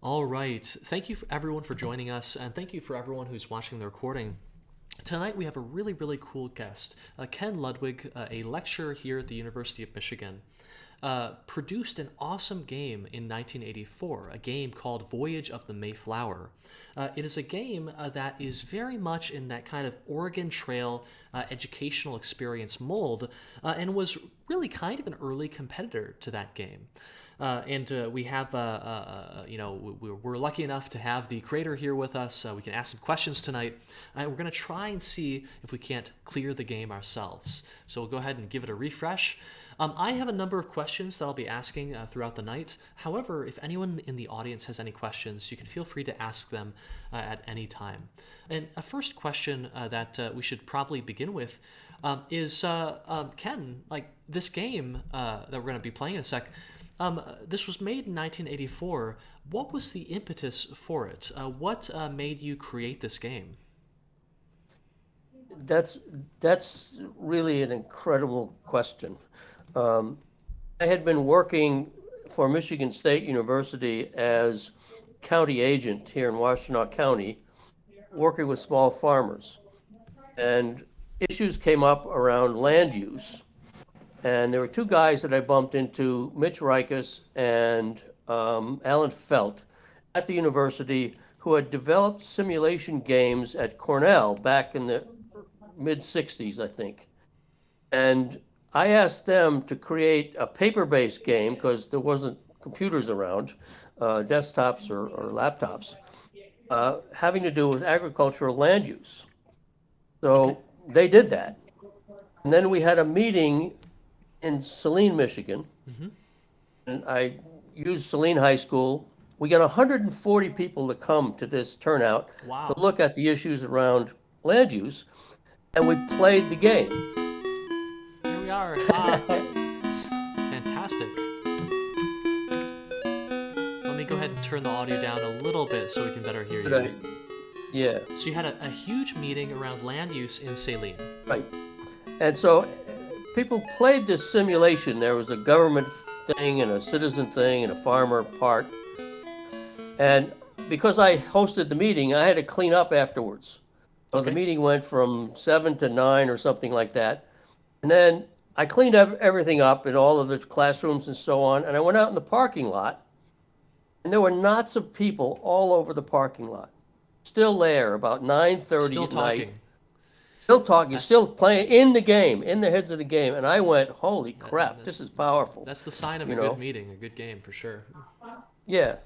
All right. Thank you for everyone for joining us, and thank you for everyone who's watching the recording. Tonight we have a really, really cool guest, Ken Ludwig, a lecturer here at the University of Michigan. Produced an awesome game in 1984, a game called Voyage of the Mayflower. It is a game that is very much in that kind of Oregon Trail educational experience mold, and was really kind of an early competitor to that game. And we have, we're lucky enough to have the creator here with us. We can ask some questions tonight. We're going to try and see if we can't clear the game ourselves. So we'll go ahead and give it a refresh. I have a number of questions that I'll be asking throughout the night. However, if anyone in the audience has any questions, you can feel free to ask them at any time. And a first question that we should probably begin with is Ken, like this game that we're going to be playing in a sec, this was made in 1984. What was the impetus for it? What made you create this game? That's really an incredible question. I had been working for Michigan State University as county agent here in Washtenaw County, working with small farmers. And issues came up around land use. And there were two guys that I bumped into, Mitch Rikus and Alan Felt, at the university, who had developed simulation games at Cornell back in the mid 60s, I think. And I asked them to create a paper-based game because there wasn't computers around, desktops or laptops, having to do with agricultural land use. So they did that. And then we had a meeting in Saline, Michigan, and I used Saline High School. We got 140 people to come to this turnout Wow. to look at the issues around land use, and we played the game. Here we are. Fantastic. Let me go ahead and turn the audio down a little bit so we can better hear you. Yeah, So you had a huge meeting around land use in Saline. right. And so people played this simulation. There was a government thing and a citizen thing and a farmer part. And because I hosted the meeting, I had to clean up afterwards. So the meeting went from 7 to 9 or something like that. And then I cleaned up everything up in all of the classrooms and so on. And I went out in the parking lot, and there were knots of people all over the parking lot, still there about 9:30 Still at night. talking. Still talking, still playing in the game, in the heads of the game. And I went, holy crap, this is powerful. That's the sign of a You know? good meeting, a good game for sure. Yeah.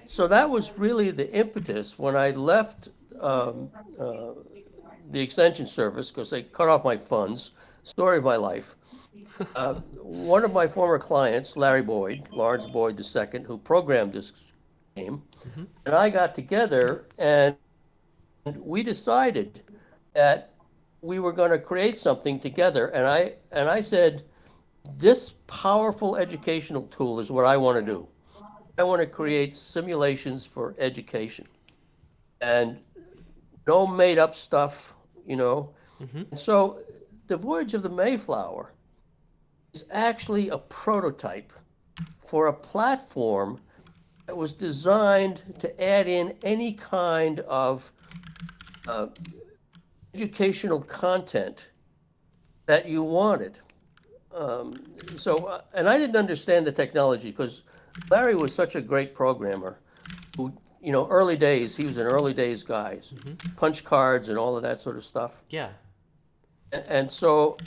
So that was really the impetus when I left the extension service because they cut off my funds. Story of my life. One of my former clients, Larry Boyd, Lawrence Boyd II, who programmed this game, and I got together and we decided that we were going to create something together. And I said, this powerful educational tool is what I want to do. I want to create simulations for education and no made up stuff, you know. And so the Voyage of the Mayflower is actually a prototype for a platform that was designed to add in any kind of educational content that you wanted. And I didn't understand the technology because Larry was such a great programmer who, you know, early days, he was an early days guy, punch cards and all of that sort of stuff. Yeah. And so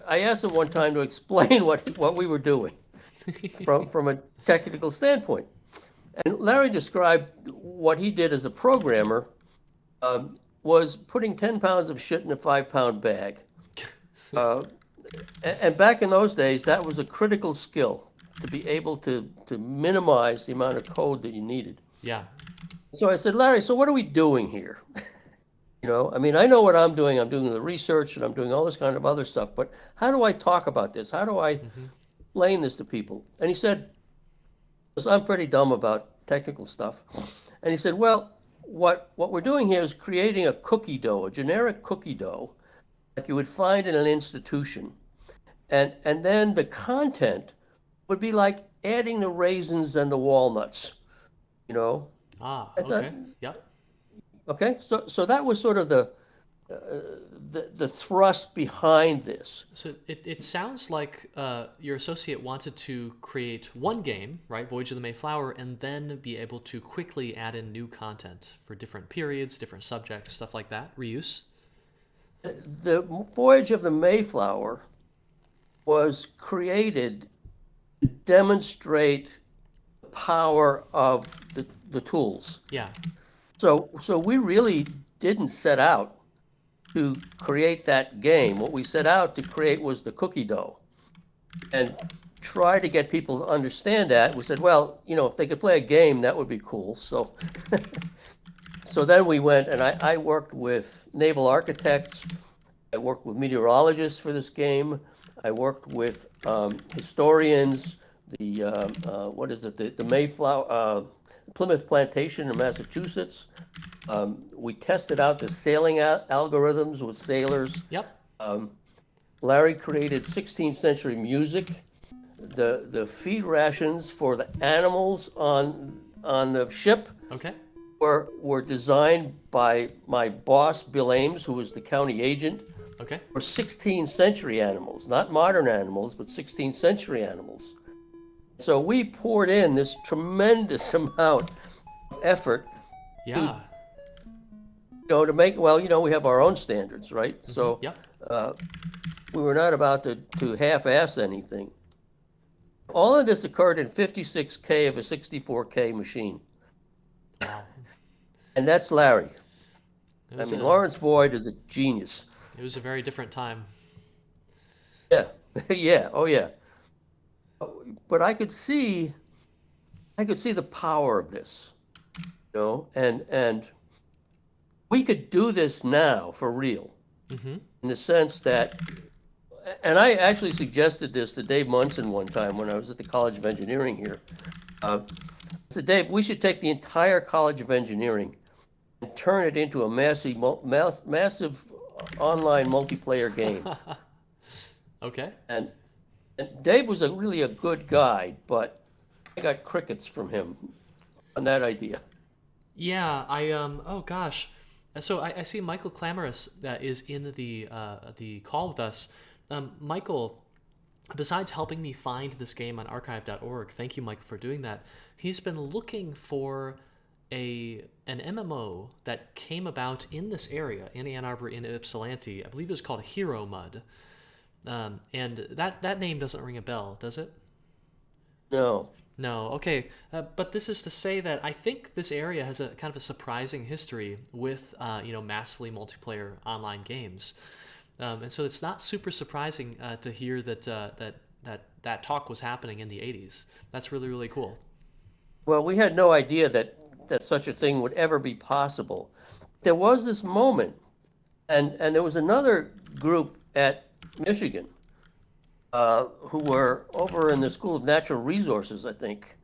I asked him one time to explain what we were doing from a technical standpoint. And Larry described what he did as a programmer was putting 10 pounds of shit in a 5-pound bag. And back in those days, that was a critical skill to be able to minimize the amount of code that you needed. Yeah. So I said, Larry, so what are we doing here? You know, I mean, I know what I'm doing. I'm doing the research and I'm doing all this kind of other stuff, but how do I talk about this? How do I explain this to people? And he said, 'cause I'm pretty dumb about technical stuff. And he said, well, what we're doing here is creating a cookie dough, a generic cookie dough, like you would find in an institution. And then the content would be like adding the raisins and the walnuts. you know. Ah, I thought, okay. Yep. okay, so that was sort of the thrust behind this. So it sounds like your associate wanted to create one game, right, Voyage of the Mayflower, and then be able to quickly add in new content for different periods, different subjects, stuff like that. Reuse. The Voyage of the Mayflower was created to demonstrate the power of the tools. Yeah. So we really didn't set out to create that game. What we set out to create was the cookie dough and try to get people to understand that. We said, well, if they could play a game, that would be cool. So then we went and I worked with naval architects. I worked with meteorologists for this game. I worked with historians, what is it, the Mayflower, Plymouth Plantation in Massachusetts. We tested out the sailing algorithms with sailors. Yep. Larry created 16th century music. The feed rations for the animals on the ship Okay. were designed by my boss, Bill Ames, who was the county agent, Okay. for 16th century animals, not modern animals, but 16th century animals. So we poured in this tremendous amount of effort Yeah. to make, well, we have our own standards, right? So Yep. we were not about to half-ass anything. All of this occurred in 56K of a 64K machine. Wow. And that's Larry. It I was mean, a, Lawrence Boyd is a genius. it was a very different time. Yeah, yeah, oh yeah. But I could see the power of this, and we could do this now for real, Mm-hmm. in the sense that, and I actually suggested this to Dave Munson one time when I was at the College of Engineering here. I said, Dave, we should take the entire College of Engineering and turn it into a massive online multiplayer game. Okay. And Dave was really a good guy, but I got crickets from him on that idea. Yeah, oh gosh. So I see Michael Clamorous is in the call with us. Michael, besides helping me find this game on archive.org, thank you, Michael, for doing that. He's been looking for an MMO that came about in this area, in Ann Arbor, in Ypsilanti. I believe it was called Hero Mud. And that name doesn't ring a bell, does it? No. No, okay. But this is to say that I think this area has a kind of a surprising history with, massively multiplayer online games. And so it's not super surprising to hear that talk was happening in the 80s. That's really, really cool. Well, we had no idea that such a thing would ever be possible. There was this moment, and there was another group at Michigan who were over in the School of Natural Resources, I think,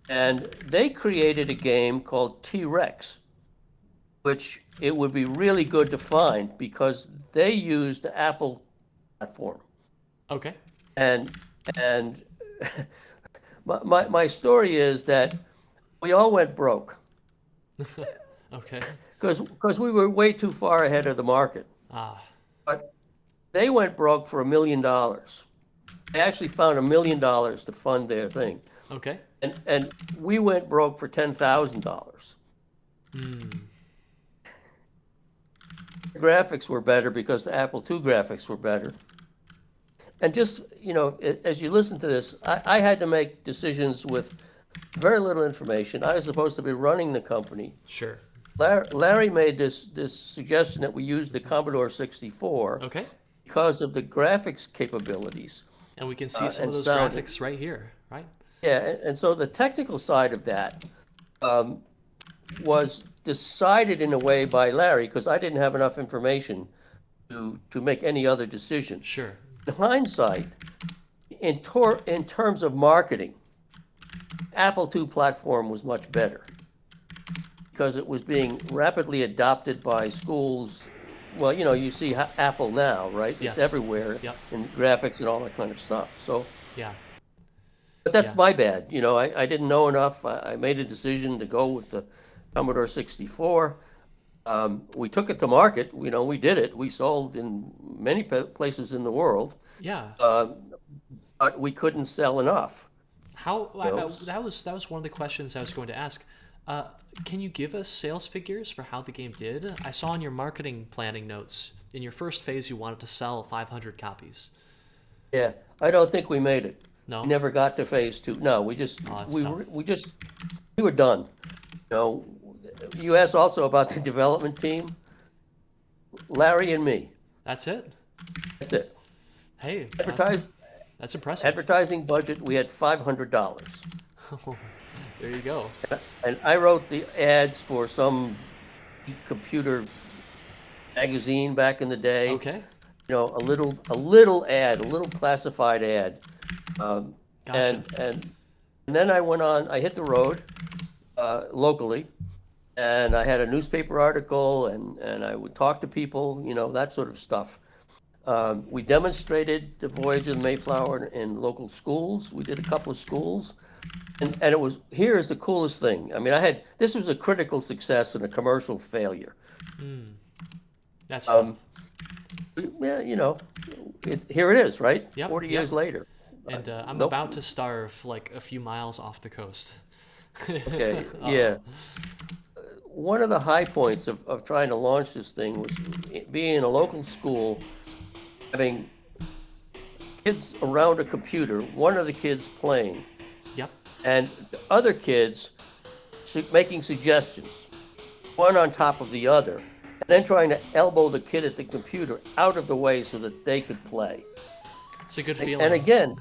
and they created a game called T-Rex, which it would be really good to find because they used the Apple platform. Okay. And my story is that we all went broke Okay. because we were way too far ahead of the market. Ah, But they went broke for $1 million. They actually found $1 million to fund their thing, okay. and we went broke for $10,000. The graphics were better because the Apple II graphics were better. And just, as you listen to this, I had to make decisions with very little information. I was supposed to be running the company. Sure. Larry made this suggestion that we use the Commodore 64 Okay. because of the graphics capabilities. And we can see some of and those sounding. graphics right here, right? Yeah, and so the technical side of that was decided in a way by Larry because I didn't have enough information to make any other decision. Sure. In hindsight, in terms of marketing, Apple II platform was much better because it was being rapidly adopted by schools. Well, you see Apple now, right? Yes. It's everywhere Yep. in graphics and all that kind of stuff. So, Yeah. But that's Yeah. my bad. I didn't know enough. I made a decision to go with the Commodore 64. We took it to market. We did it. We sold in many places in the world, Yeah. uh, but we couldn't sell enough. How You know, that was one of the questions I was going to ask. Uh, can you give us sales figures for how the game did? I saw in your marketing planning notes in your first phase you wanted to sell 500 copies. yeah, I don't think we made it. We No? never got to phase two. No, we just Oh, that's we were tough. we just we were done. You know, you asked also about the development team. Larry and me. That's it. That's it. Hey, that's Advertise that's impressive. advertising budget. We had $500, There you go. and I wrote the ads for some computer magazine back in the day. Okay. A little ad, a little classified ad, um, Gotcha. and then I went on. I hit the road locally, and I had a newspaper article, and I would talk to people, that sort of stuff. We demonstrated the Voyage of the Mayflower in local schools. We did a couple of schools, and here's the coolest thing. I mean, this was a critical success and a commercial failure. That's tough. Um, yeah, here it is, right? Yep, 40 yep. years later. And I'm Nope. about to starve like a few miles off the coast. Okay, Uh-oh. yeah. One of the high points of trying to launch this thing was being in a local school, having kids around a computer, one of the kids playing, Yep. and the other kids making suggestions, one on top of the other, and then trying to elbow the kid at the computer out of the way so that they could play. It's a good And feeling. again,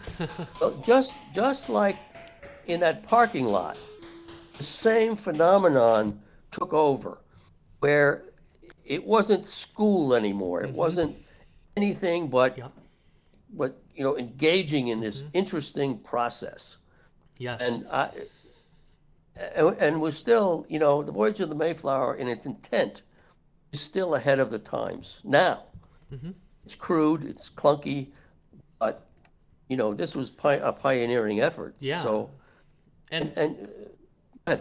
well, just like in that parking lot, the same phenomenon took over, where it wasn't school anymore. It wasn't anything but Yep. engaging in this interesting process. Yes. And we're still, the Voyage of the Mayflower in its intent is still ahead of the times. Now, it's crude, it's clunky, but this was a pioneering effort. Yeah. So, And and uh,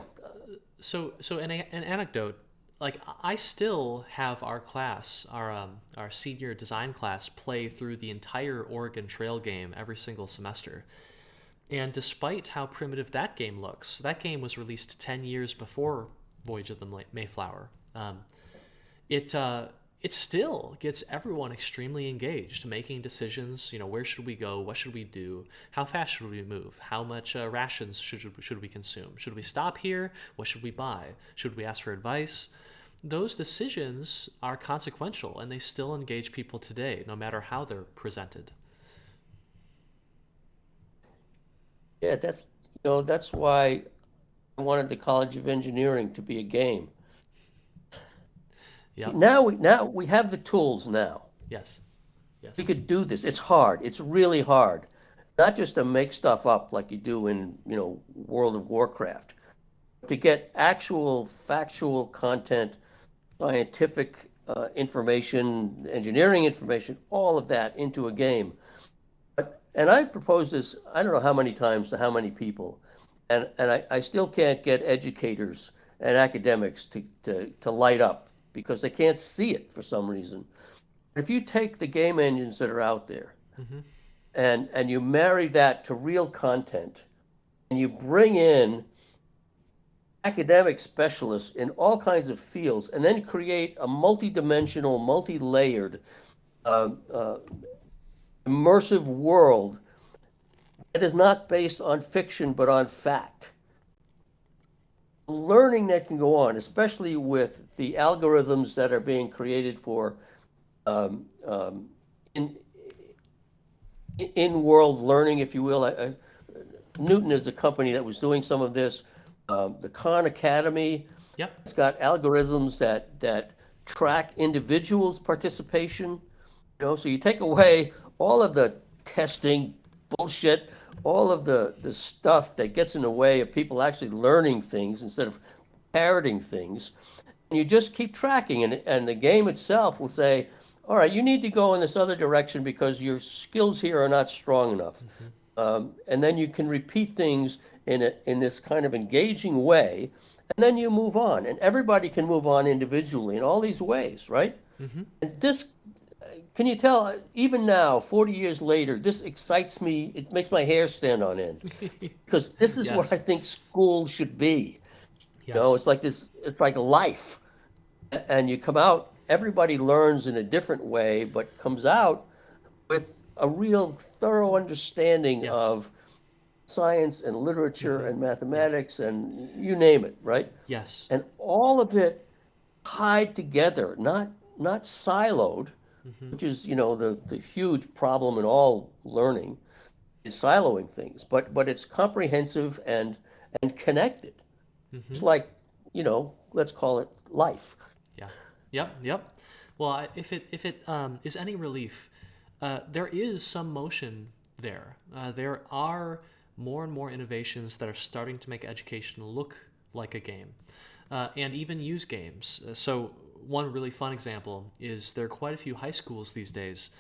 so an anecdote, like I still have our class, our senior design class, play through the entire Oregon Trail game every single semester. And despite how primitive that game looks, that game was released 10 years before Voyage of the Mayflower. It it still gets everyone extremely engaged, making decisions. Where should we go? What should we do? How fast should we move? How much rations should we consume? Should we stop here? What should we buy? Should we ask for advice? Those decisions are consequential, and they still engage people today, no matter how they're presented. yeah, that's why I wanted the College of Engineering to be a game. Yep. Now we have the tools now. Yes. Yes. We could do this. It's hard. It's really hard. Not just to make stuff up like you do in, World of Warcraft. To get actual factual content, scientific information, engineering information, all of that into a game. And I've proposed this, I don't know how many times to how many people, and I still can't get educators and academics to light up because they can't see it for some reason. If you take the game engines that are out there and you marry that to real content and you bring in academic specialists in all kinds of fields and then create a multi-dimensional, multi-layered, uh, uh, immersive world that is not based on fiction but on fact. Learning that can go on, especially with the algorithms that are being created for um, um, in in-world learning, if you will. Newton is the company that was doing some of this. The Khan Academy, Yep. it's got algorithms that track individuals' participation. So you take away all of the testing bullshit, all of the stuff that gets in the way of people actually learning things instead of parroting things, and you just keep tracking, and the game itself will say, all right, you need to go in this other direction because your skills here are not strong enough. And then you can repeat things in this kind of engaging way, and then you move on. And everybody can move on individually in all these ways, right? Mm-hmm. And this, can you tell, even now, 40 years later, this excites me. It makes my hair stand on end because this is what I Yes. think school should be. You know, Yes. it's like this, it's like life. And you come out, everybody learns in a different way, but comes out with a real thorough understanding Yes. of science and literature Mm-hmm. and Yeah. mathematics and you name it, right? Yes. And all of it tied together, not siloed, Mm-hmm. which is, the huge problem in all learning is siloing things, but it's comprehensive and connected. Mm-hmm. It's like, let's call it life. Yeah. Yep. Yep. Well, if it is any relief, there is some motion there. There are more and more innovations that are starting to make education look like a game, and even use games. So one really fun example is there are quite a few high schools these days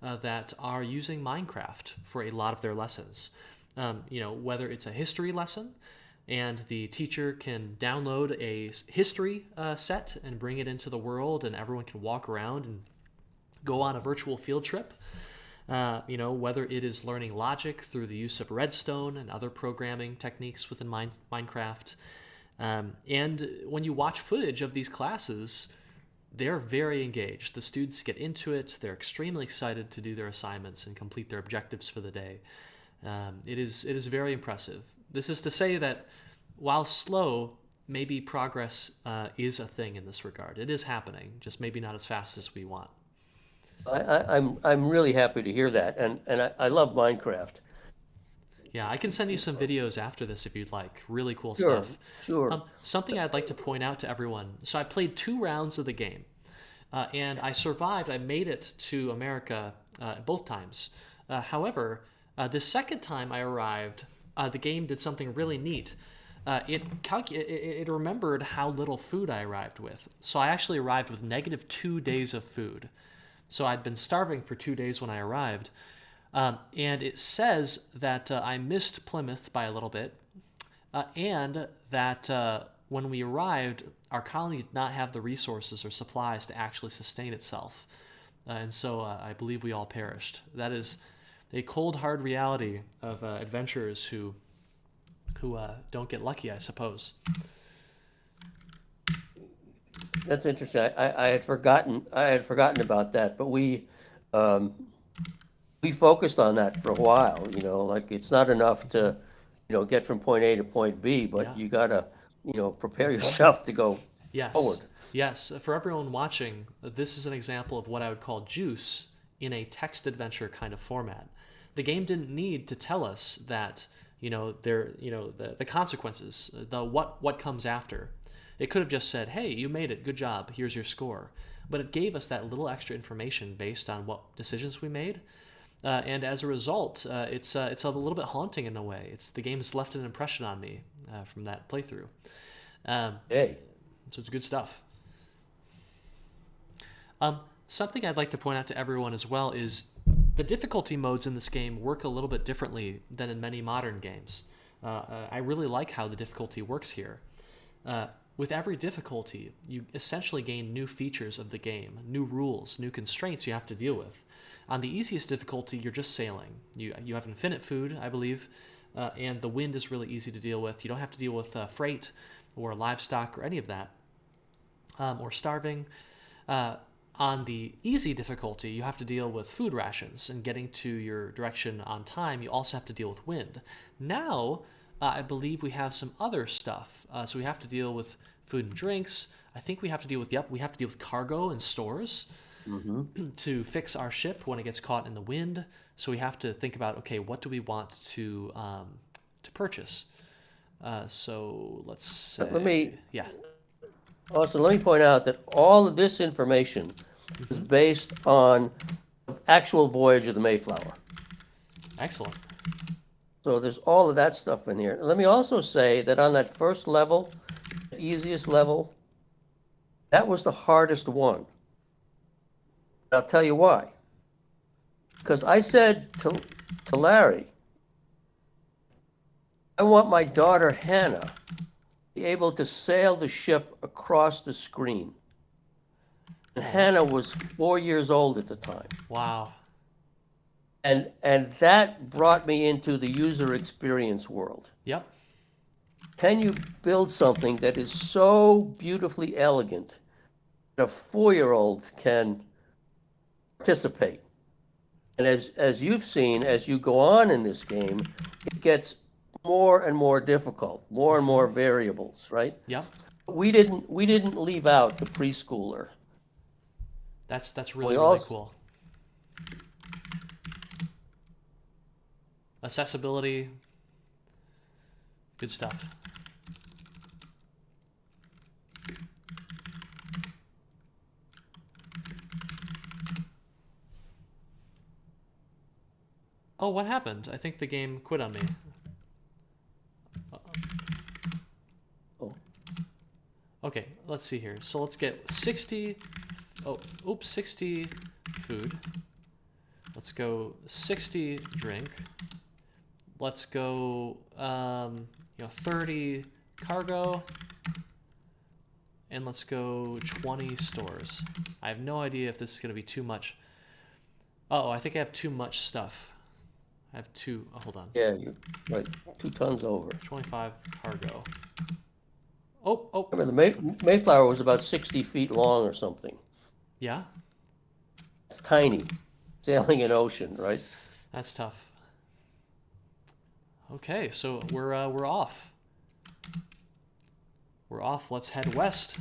that are using Minecraft for a lot of their lessons. Whether it's a history lesson and the teacher can download a history set and bring it into the world, and everyone can walk around and go on a virtual field trip. Whether it is learning logic through the use of redstone and other programming techniques within Minecraft. And when you watch footage of these classes, they're very engaged. The students get into it. They're extremely excited to do their assignments and complete their objectives for the day. It is very impressive. This is to say that while slow, maybe progress is a thing in this regard. It is happening, just maybe not as fast as we want. I'm really happy to hear that, and I love Minecraft. Yeah, I can send you some videos after this if you'd like. Really cool Sure, stuff. sure. Something I'd like to point out to everyone. So I played 2 rounds of the game, and I survived. I made it to America both times. However, the second time I arrived, the game did something really neat. It remembered how little food I arrived with. So I actually arrived with -2 days of food. So I'd been starving for 2 days when I arrived. And it says that I missed Plymouth by a little bit, and that when we arrived, our colony did not have the resources or supplies to actually sustain itself. And so I believe we all perished. That is a cold, hard reality of adventurers who don't get lucky, I suppose. That's interesting. I had forgotten about that, but um, we focused on that for a while. Like it's not enough to, get from point A to point B, but Yeah. you gotta, prepare yourself to go Yes. forward. Yes. For everyone watching, this is an example of what I would call juice in a text adventure kind of format. The game didn't need to tell us that, the consequences, the what comes after. It could have just said, "Hey, you made it. Good job. Here's your score." But it gave us that little extra information based on what decisions we made. And as a result, it's a little bit haunting in a way. The game has left an impression on me from that playthrough. Um, Hey, so it's good stuff. Something I'd like to point out to everyone as well is the difficulty modes in this game work a little bit differently than in many modern games. I really like how the difficulty works here. With every difficulty, you essentially gain new features of the game, new rules, new constraints you have to deal with. On the easiest difficulty, you're just sailing. You have infinite food, I believe, and the wind is really easy to deal with. You don't have to deal with freight or livestock or any of that, or starving. On the easy difficulty, you have to deal with food rations and getting to your direction on time. You also have to deal with wind. Now, I believe we have some other stuff. So we have to deal with food and drinks. I think we have to deal with cargo and stores to fix our ship when it gets caught in the wind. So we have to think about, okay, what do we want to purchase? So let's let me, say, yeah. Austin, let me point out that all of this information is Hmm. based on the actual voyage of the Mayflower. Excellent. So there's all of that stuff in here. Let me also say that on that first level, the easiest level, that was the hardest one. I'll tell you why. Because I said to Larry, I want my daughter Hannah to be able to sail the ship across the screen. And Hannah was 4 years old at the time. Wow. And that brought me into the user experience world. Yep. Can you build something that is so beautifully elegant that a 4-year-old can participate? And as you've seen, as you go on in this game, it gets more and more difficult, more and more variables, right? Yep. We didn't leave out the preschooler. That's really, We really also, cool. Accessibility. Good stuff. Oh, what happened? I think the game quit on me. oh, Okay, let's see here. So let's get 60. Oh, oops, 60 food. Let's go 60 drink. Let's go 30 cargo. And let's go 20 stores. I have no idea if this is going to be too much. Oh, I think I have too much stuff. I have two. Oh, hold on. yeah, you're right, 2 tons over. 25 cargo. Oh. Remember, the Mayflower was about 60 feet long or something. Yeah, It's tiny, sailing an ocean, right? that's tough. Okay, so we're off. We're off. Let's head west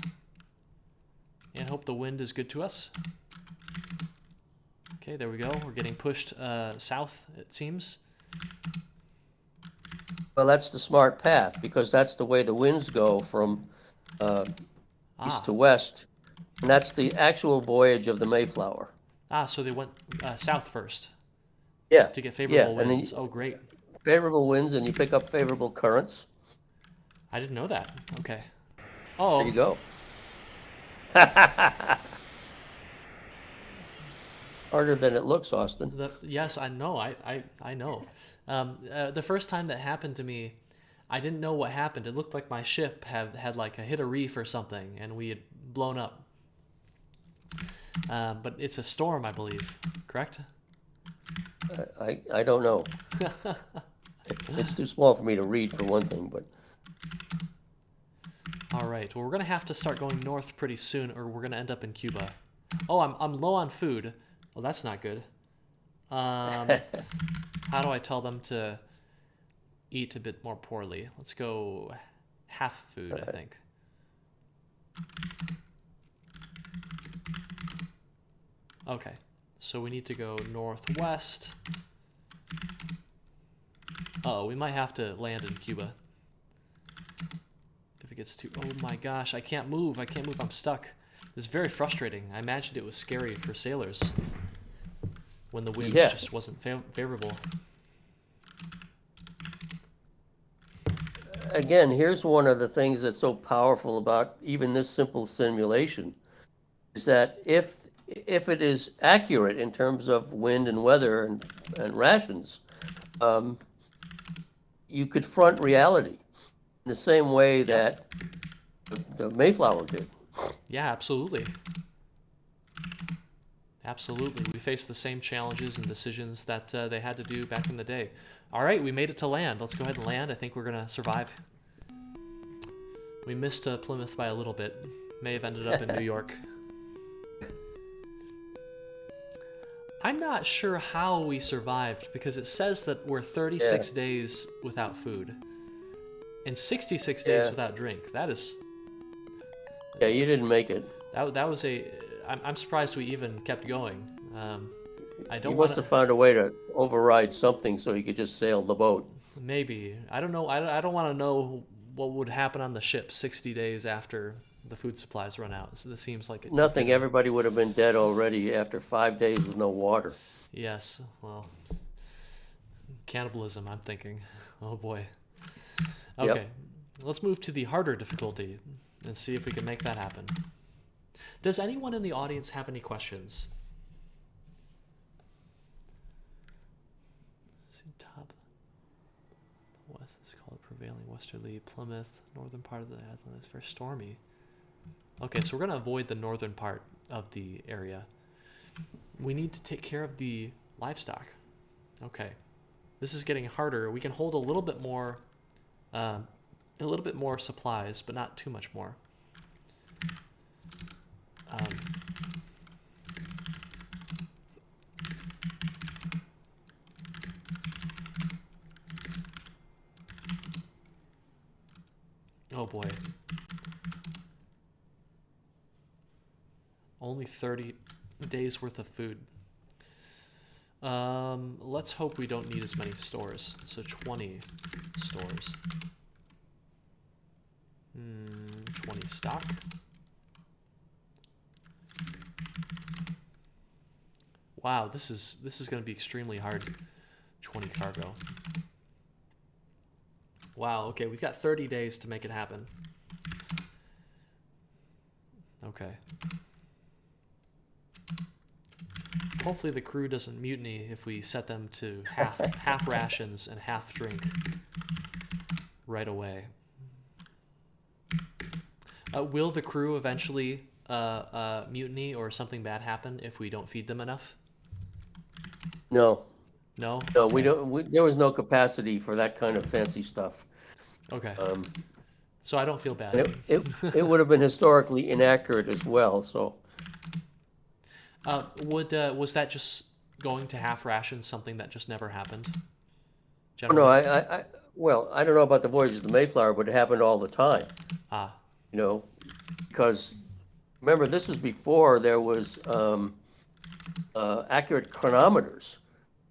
and hope the wind is good to us. Okay, there we go. We're getting pushed south, it seems. Well, that's the smart path because that's the way the winds go from east to west. And that's the actual voyage of the Mayflower. So they went south first Yeah, to get favorable and then winds. Oh, great. favorable winds, and you pick up favorable currents. I didn't know that. Okay. There you go. Harder than it looks, Austin. Yes, I know. I know. The first time that happened to me, I didn't know what happened. It looked like my ship had like hit a reef or something, and we had blown up. But it's a storm, I believe. Correct? I don't know. It's too small for me to read, for one thing, but All right. Well, we're gonna have to start going north pretty soon, or we're gonna end up in Cuba. Oh, I'm low on food. Well, that's not good. How do I tell them to eat a bit more poorly? Let's go half food, I think. Okay, so we need to go northwest. Uh-oh, we might have to land in Cuba. If it gets too... Oh my gosh, I can't move. I can't move. I'm stuck. This is very frustrating. I imagined it was scary for sailors when the wind just wasn't favorable. again, here's one of the things that's so powerful about even this simple simulation, is that if it is accurate in terms of wind and weather and rations, you could front reality in the same way that the Mayflower did. Yeah, absolutely. Absolutely. We face the same challenges and decisions that they had to do back in the day. All right, we made it to land. Let's go ahead and land. I think we're going to survive. We missed Plymouth by a little bit. May have ended up in New York. I'm not sure how we survived, because it says that we're 36 days without food and 66 days without drink. That is... Yeah, you didn't make it. That was a... I'm surprised we even kept going. I don't. You must have found a way to override something so you could just sail the boat. Maybe. I don't know. I don't want to know what would happen on the ship 60 days after the food supplies run out. So this seems like nothing. Everybody would have been dead already after 5 days with no water. Yes. Well, cannibalism, I'm thinking. Oh boy. Okay. Yep. Let's move to the harder difficulty and see if we can make that happen. Does anyone in the audience have any questions? See top west is called prevailing westerly. Plymouth, northern part of the Atlantic is very stormy. Okay, so we're going to avoid the northern part of the area. We need to take care of the livestock. Okay. This is getting harder. We can hold a little bit more supplies, but not too much more. Oh boy. Only 30 days worth of food. Let's hope we don't need as many stores. So 20 stores. 20 stock. Wow, this is going to be extremely hard. 20 cargo. Wow, okay, we've got 30 days to make it happen. Okay. Hopefully the crew doesn't mutiny if we set them to half rations and half drink right away. Will the crew eventually mutiny or something bad happen if we don't feed them enough? No. No? No, Okay. we don't. There was no capacity for that kind of fancy stuff. Okay. So I don't feel bad. And it would have been historically inaccurate as well. So was that just going to half rations something that just never happened? no, well, I don't know about the Voyage of the Mayflower, but it happened all the time. You know, because remember, this was before there was accurate chronometers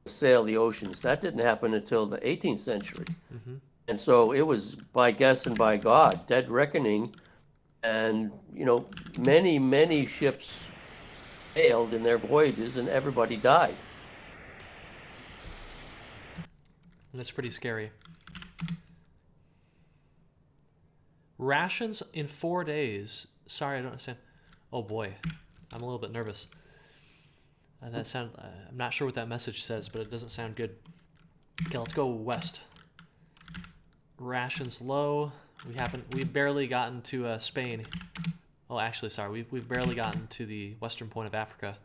to sail the oceans. That didn't happen until the 18th century. Mm-hmm. And so it was by guess and by God, dead reckoning. And, you know, many ships failed in their voyages and everybody died. And it's pretty scary. Rations in 4 days. Sorry, I don't understand. Oh boy, I'm a little bit nervous. I'm not sure what that message says, but it doesn't sound good. Okay, let's go west. Rations low. We've barely gotten to Spain. Oh, actually, sorry, we've barely gotten to the western point of Africa.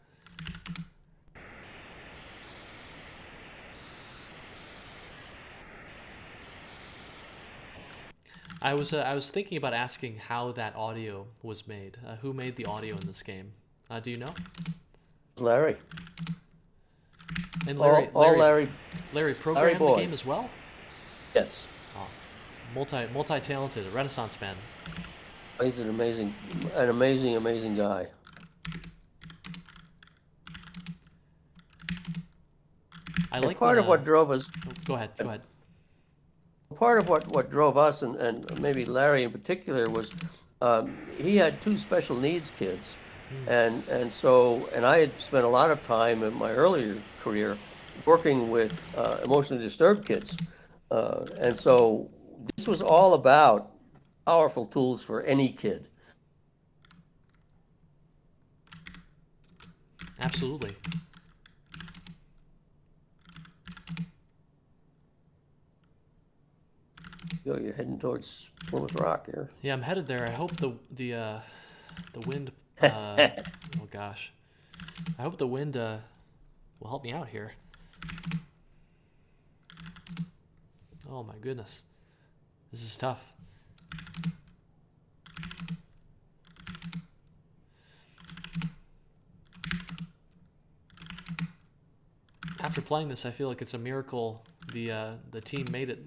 I was thinking about asking how that audio was made. Who made the audio in this game? Do you know? Larry. And Larry programmed the game as well? Yes. Oh, multi-talented, a Renaissance man. He's an amazing guy. I like part of what drove us. Oh, go ahead. Part of what drove us, and maybe Larry in particular, was he had two special needs kids, and I had spent a lot of time in my earlier career working with emotionally disturbed kids, and so this was all about powerful tools for any kid. Absolutely. You're heading towards Plymouth Rock here. Yeah, I'm headed there. I hope the wind. Oh gosh, I hope the wind will help me out here. Oh my goodness, this is tough. After playing this, I feel like it's a miracle the team made it.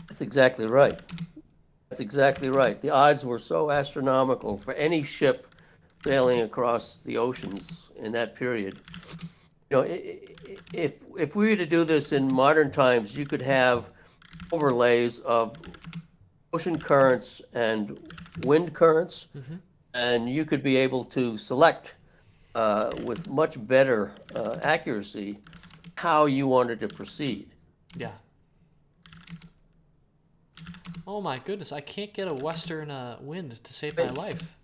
That's exactly right. The odds were so astronomical for any ship sailing across the oceans in that period. You know, if we were to do this in modern times, you could have overlays of ocean currents and wind currents, and you could be able to select with much better accuracy how you wanted to proceed. Yeah. Oh my goodness, I can't get a western wind to save my life.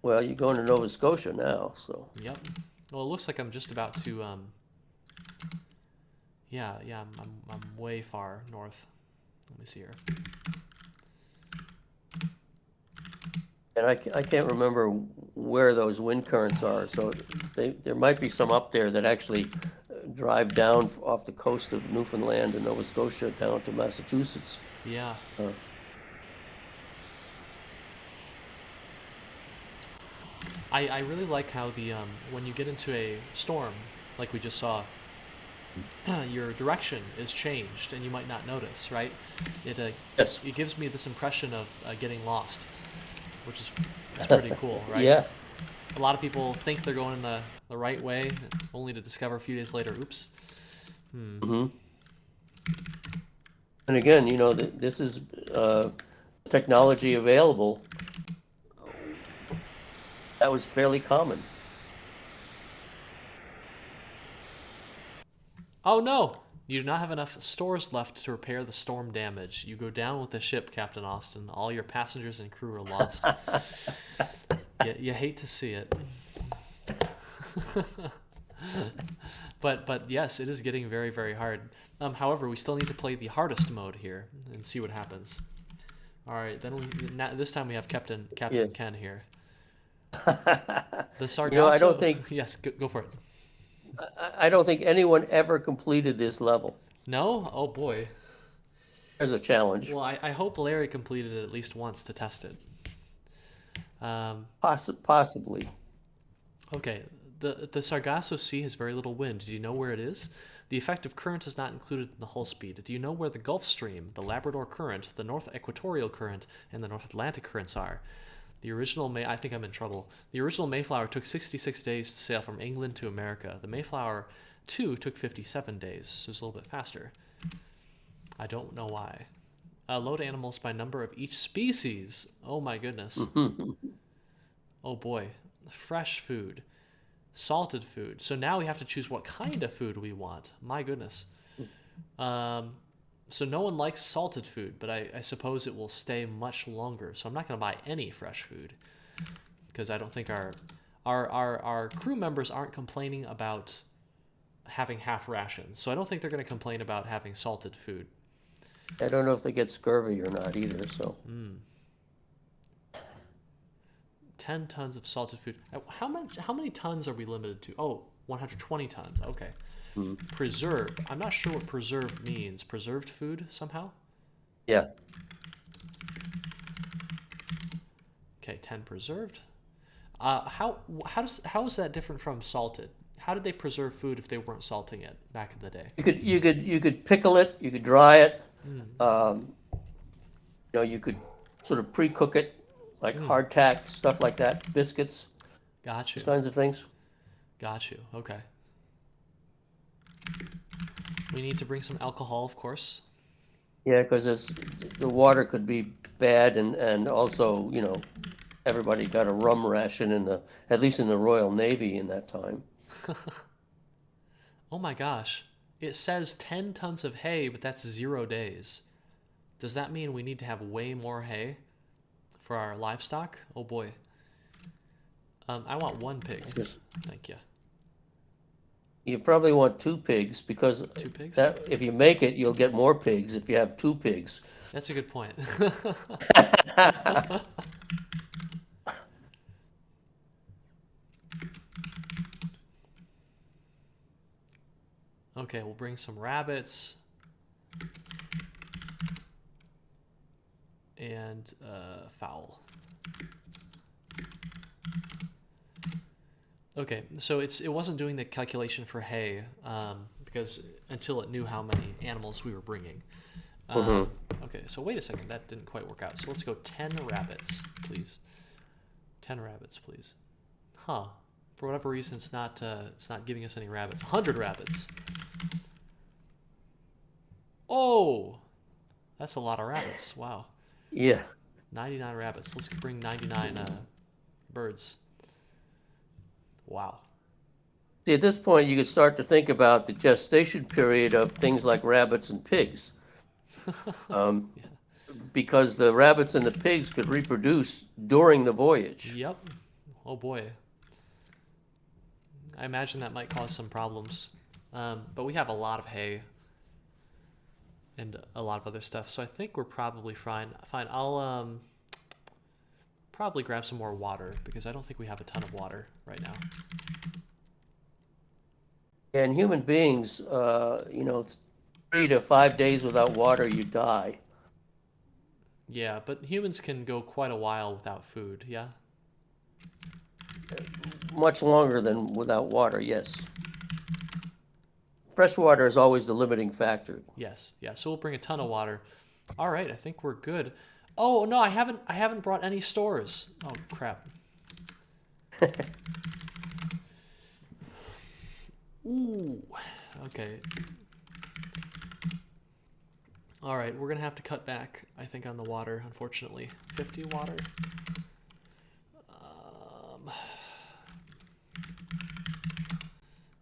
Well, you're going to Nova Scotia now, so. Yep. Well, it looks like I'm just about to Yeah, yeah, I'm way far north. Let me see here. And I can't remember where those wind currents are, so there might be some up there that actually drive down off the coast of Newfoundland and Nova Scotia down to Massachusetts. Yeah. Uh, I really like how the when you get into a storm, like we just saw, your direction is changed, and you might not notice, right? It yes. it gives me this impression of getting lost, which is it's pretty cool, right? Yeah. A lot of people think they're going in the right way, only to discover a few days later, oops. hmm And again, this is technology available that was fairly common. Oh no! You do not have enough stores left to repair the storm damage. You go down with the ship, Captain Austin. All your passengers and crew are lost. You hate to see it. But yes, it is getting very, very hard. However, we still need to play the hardest mode here and see what happens. All right, this time we have Captain Yeah. Ken here. The Sargasso. I don't think Yes, go for it. I don't think anyone ever completed this level. No? Oh boy. There's a challenge. Well, I hope Larry completed it at least once to test it. Possibly. Okay, the Sargasso Sea has very little wind. Do you know where it is? The effective current is not included in the hull speed. Do you know where the Gulf Stream, the Labrador Current, the North Equatorial Current, and the North Atlantic Currents are? The original I think I'm in trouble. The original Mayflower took 66 days to sail from England to America. The Mayflower 2 took 57 days, so it's a little bit faster. I don't know why. Load animals by number of each species. Oh my goodness. Oh boy. Fresh food. Salted food. So now we have to choose what kind of food we want. My goodness. So no one likes salted food, but I suppose it will stay much longer. So I'm not going to buy any fresh food because I don't think our crew members aren't complaining about having half rations. So I don't think they're going to complain about having salted food. I don't know if they get scurvy or not either. So 10 tons of salted food. How many tons are we limited to? Oh, 120 tons. Okay. Preserve. I'm not sure what preserve means. Preserved food somehow? Yeah. Okay, 10 preserved. How is that different from salted? How did they preserve food if they weren't salting it back in the day? You could pickle it. You could dry it. You could sort of pre-cook it, like hardtack stuff like that, biscuits, Got you. those kinds of things. Got you. Okay. We need to bring some alcohol, of course. Yeah, because the water could be bad, and also everybody got a rum ration at least in the Royal Navy in that time. Oh my gosh. It says 10 tons of hay, but that's 0 days. Does that mean we need to have way more hay for our livestock? Oh boy. I want 1 pig. Thank you. You probably want 2 pigs because 2 pigs? that if you make it, you'll get more pigs if you have 2 pigs. That's a good point. Okay, we'll bring some rabbits. And fowl. Okay, so it wasn't doing the calculation for hay because until it knew how many animals we were bringing. Okay, so wait a second, that didn't quite work out. So let's go 10 rabbits, please. 10 rabbits, please. Huh? For whatever reason, it's not giving us any rabbits. 100 rabbits. Oh, that's a lot of rabbits. Wow. Yeah. 99 rabbits. Let's bring 99 birds. Wow. See, at this point, you could start to think about the gestation period of things like rabbits and pigs. Yeah. Because the rabbits and the pigs could reproduce during the voyage. Yep. Oh boy. I imagine that might cause some problems. But we have a lot of hay, and a lot of other stuff. So I think we're probably fine. Fine. I'll probably grab some more water because I don't think we have a ton of water right now. And human beings, 3 to 5 days without water, you die. Yeah, but humans can go quite a while without food, yeah? Much longer than without water, yes. Fresh water is always the limiting factor. Yes, yeah. So we'll bring a ton of water. All right, I think we're good. Oh, no, I haven't brought any stores. Oh, crap. Ooh. Okay. All right, we're going to have to cut back, I think, on the water, unfortunately. 50 water.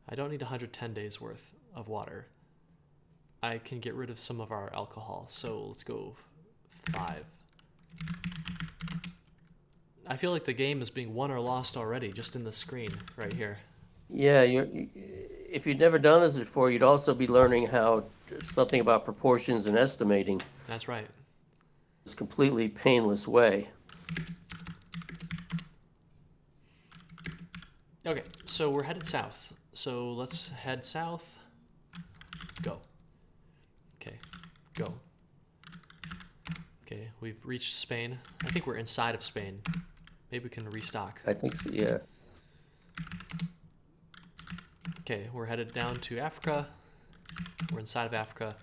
I don't need 110 days worth of water. I can get rid of some of our alcohol, so let's go 5. I feel like the game is being won or lost already, just in the screen right here. Yeah, if you'd never done this before, you'd also be learning something about proportions and estimating. That's right. It's a completely painless way. Okay, so we're headed south. So let's head south. Go. Okay, go. Okay, we've reached Spain. I think we're inside of Spain. Maybe we can restock. I think so, yeah. Okay, we're headed down to Africa. We're inside of Africa.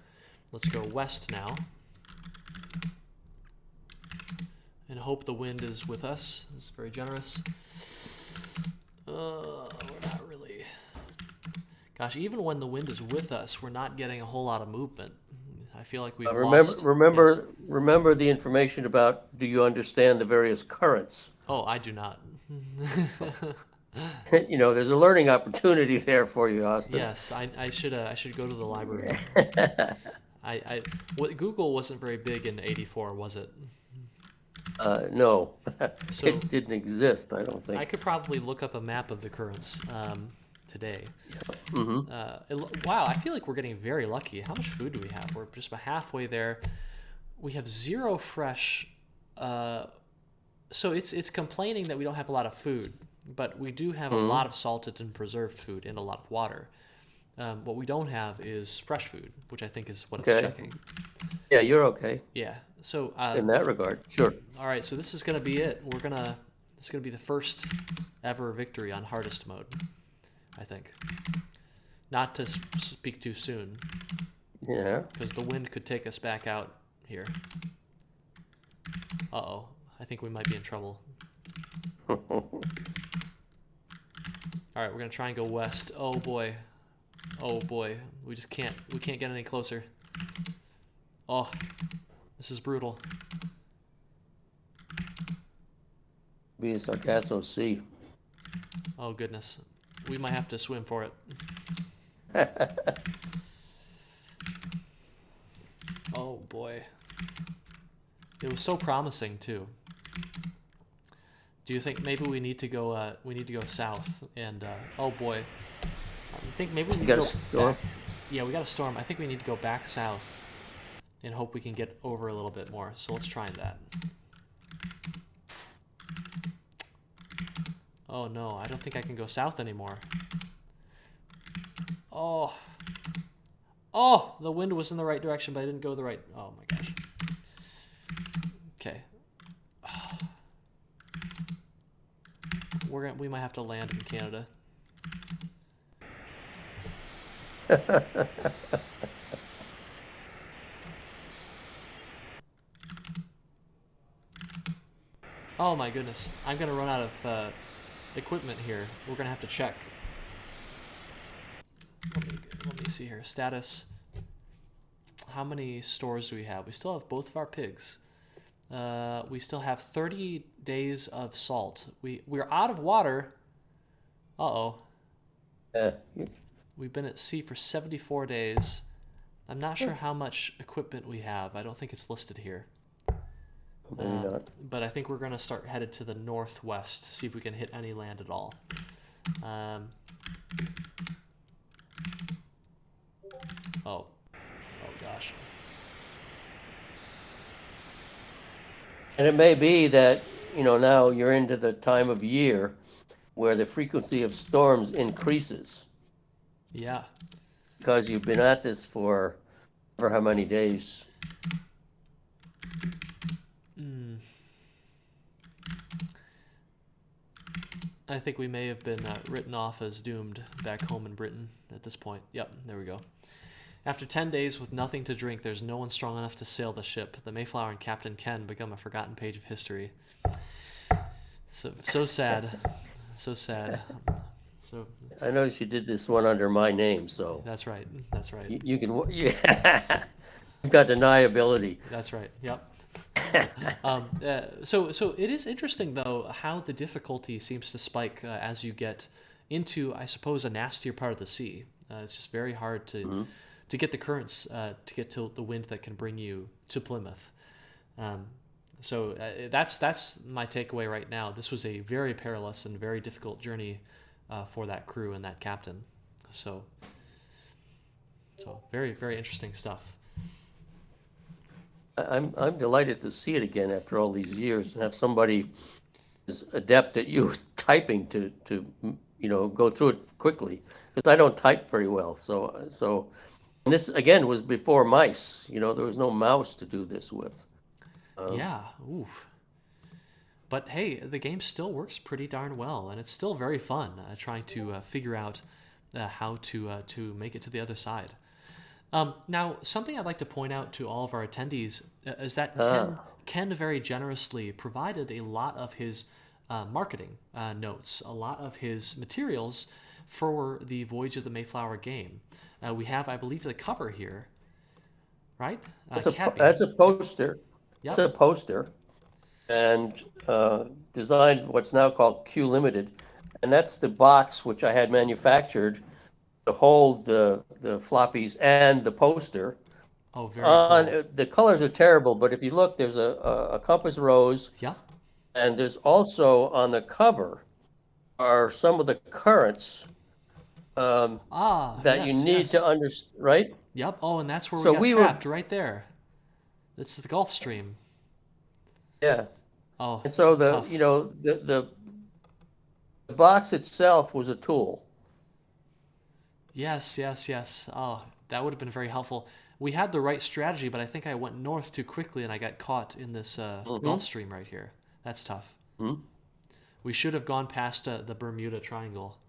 Let's go west now. And hope the wind is with us. It's very generous. We're not really... Gosh, even when the wind is with us, we're not getting a whole lot of movement. I feel like we've lost... Remember the information about, do you understand the various currents? Oh, I do not. There's a learning opportunity there for you, Austin. Yes, I should go to the library. Google wasn't very big in '84, was it? No, So it didn't exist, I don't think. I could probably look up a map of the currents today. Mm-hmm. Wow, I feel like we're getting very lucky. How much food do we have? We're just about halfway there. We have 0 fresh. So it's complaining that we don't have a lot of food, but we do have a lot of salted and preserved food and a lot of water. What we don't have is fresh food, which I think is what it's checking. Yeah, you're okay. Yeah. So in that regard, sure. All right. So this is gonna be it. This is gonna be the first ever victory on hardest mode, I think. Not to speak too soon. Yeah. Because the wind could take us back out here. Uh-oh. I think we might be in trouble. All right, we're gonna try and go west. Oh boy. Oh boy. We can't get any closer. Oh, this is brutal. Be a Sargasso Sea. Oh goodness. We might have to swim for it. Oh boy. It was so promising too. Do you think maybe we need to go south and oh boy. I think maybe we need to go storm? back. Yeah, we got a storm. I think we need to go back south and hope we can get over a little bit more. So let's try that. Oh no, I don't think I can go south anymore. Oh. Oh, the wind was in the right direction, but I didn't go the right. Oh my gosh. Okay. We might have to land in Canada. Oh my goodness. I'm going to run out of equipment here. We're going to have to check. Let me see here. Status. How many stores do we have? We still have both of our pigs. We still have 30 days of salt. We're out of water. Uh-oh. We've been at sea for 74 days. I'm not sure how much equipment we have. I don't think it's listed here. Maybe not. But I think we're going to start headed to the northwest to see if we can hit any land at all. Oh gosh. And it may be that, now you're into the time of year where the frequency of storms increases Yeah. because you've been at this for how many days. I think we may have been written off as doomed back home in Britain at this point. Yep, there we go. After 10 days with nothing to drink, there's no one strong enough to sail the ship. The Mayflower and Captain Ken become a forgotten page of history. So sad. So sad. So I noticed you did this one under my name, so that's right. That's right. you can, yeah, you've got deniability. That's right. Yep. So it is interesting though how the difficulty seems to spike as you get into, I suppose, a nastier part of the sea. It's just very hard to get the currents to get to the wind that can bring you to Plymouth. So that's my takeaway right now. This was a very perilous and very difficult journey for that crew and that captain. So very, very interesting stuff. I'm delighted to see it again after all these years and have somebody as adept at you typing to go through it quickly, because I don't type very well. So and this again was before mice. There was no mouse to do this with. Yeah. Ooh. But hey, the game still works pretty darn well, and it's still very fun trying to figure out how to make it to the other side. Now, something I'd like to point out to all of our attendees is that Ken very generously provided a lot of his marketing notes, a lot of his materials for the Voyage of the Mayflower game. We have, I believe, the cover here, right? That's Cappy. a poster. Yep. It's a poster, and designed what's now called Q Limited, and that's the box which I had manufactured to hold the floppies and the poster. Oh, very cool. The colors are terrible, but if you look, there's a compass rose, Yep. and there's also on the cover are some of the currents that yes, you need yes. to understand, right? Yep. Oh, and that's where So we got trapped right there. It's the Gulf Stream. Yeah. Oh, And so tough. the box itself was a tool. Yes, yes, yes. Oh, that would have been very helpful. We had the right strategy, but I think I went north too quickly and I got caught in this Gulf Stream right here. That's tough. Mm-hmm. We should have gone past the Bermuda Triangle.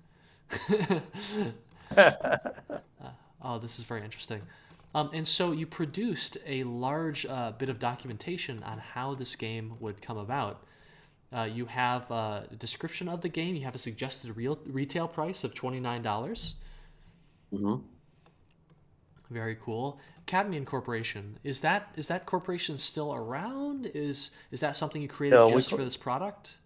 Oh, this is very interesting. And so you produced a large bit of documentation on how this game would come about. You have a description of the game. You have a suggested retail price of $29. Mm-hmm. Very cool. Cadmian Corporation, is that corporation still around? Is that something you created No, just for this product?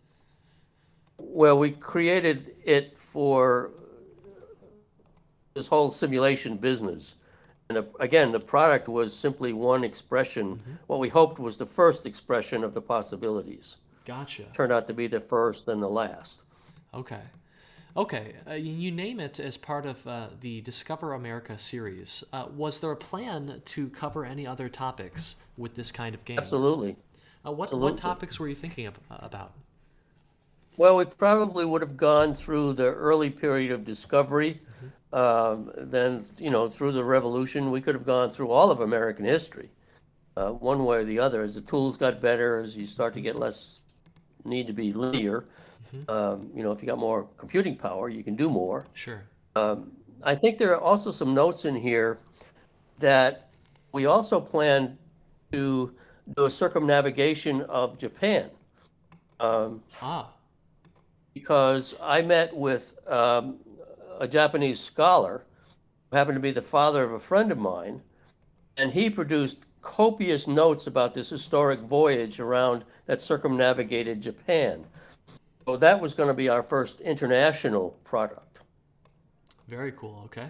Well, we created it for this whole simulation business. And again, the product was simply one expression, what we hoped was the first expression of the possibilities. Gotcha. Turned out to be the first and the last. Okay. Okay, you name it as part of the Discover America series. Was there a plan to cover any other topics with this kind of game? Absolutely. What topics were you thinking about? Well, we probably would have gone through the early period of discovery. Then, through the Revolution, we could have gone through all of American history, one way or the other. As the tools got better, as you start to get less need to be linear, if you got more computing power, you can do more. Sure. I think there are also some notes in here that we also plan to do a circumnavigation of Japan. Because I met with a Japanese scholar who happened to be the father of a friend of mine, and he produced copious notes about this historic voyage around that circumnavigated Japan. So that was going to be our first international product. Very cool. Okay.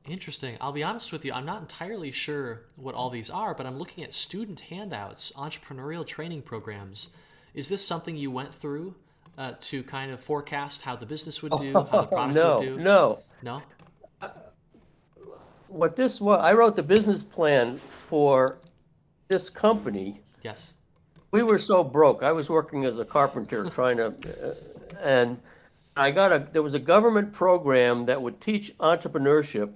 Interesting. I'll be honest with you, I'm not entirely sure what all these are, but I'm looking at student handouts, entrepreneurial training programs. Is this something you went through to kind of forecast how the business would do, how the product would do? No. No? what this was, I wrote the business plan for this company. Yes. We were so broke. I was working as a carpenter trying to, and there was a government program that would teach entrepreneurship.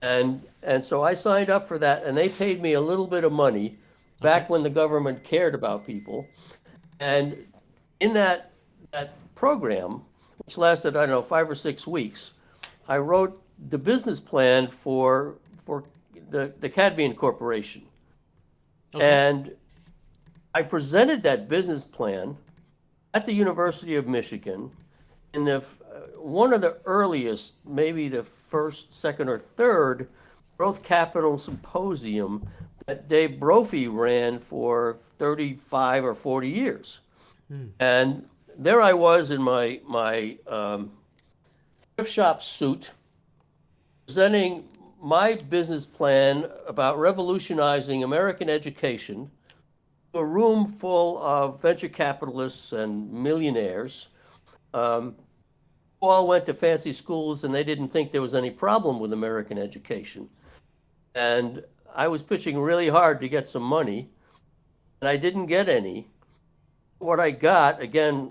And so I signed up for that, and they paid me a little bit of money Okay. back when the government cared about people. And in that program, which lasted, I don't know, 5 or 6 weeks, I wrote the business plan for the Cadmian Corporation. Okay. And I presented that business plan at the University of Michigan in one of the earliest, maybe the first, second, or third growth capital symposium that Dave Brophy ran for 35 or 40 years. And there I was in my thrift shop suit, presenting my business plan about revolutionizing American education to a room full of venture capitalists and millionaires. All went to fancy schools, and they didn't think there was any problem with American education. And I was pitching really hard to get some money, and I didn't get any. What I got, again,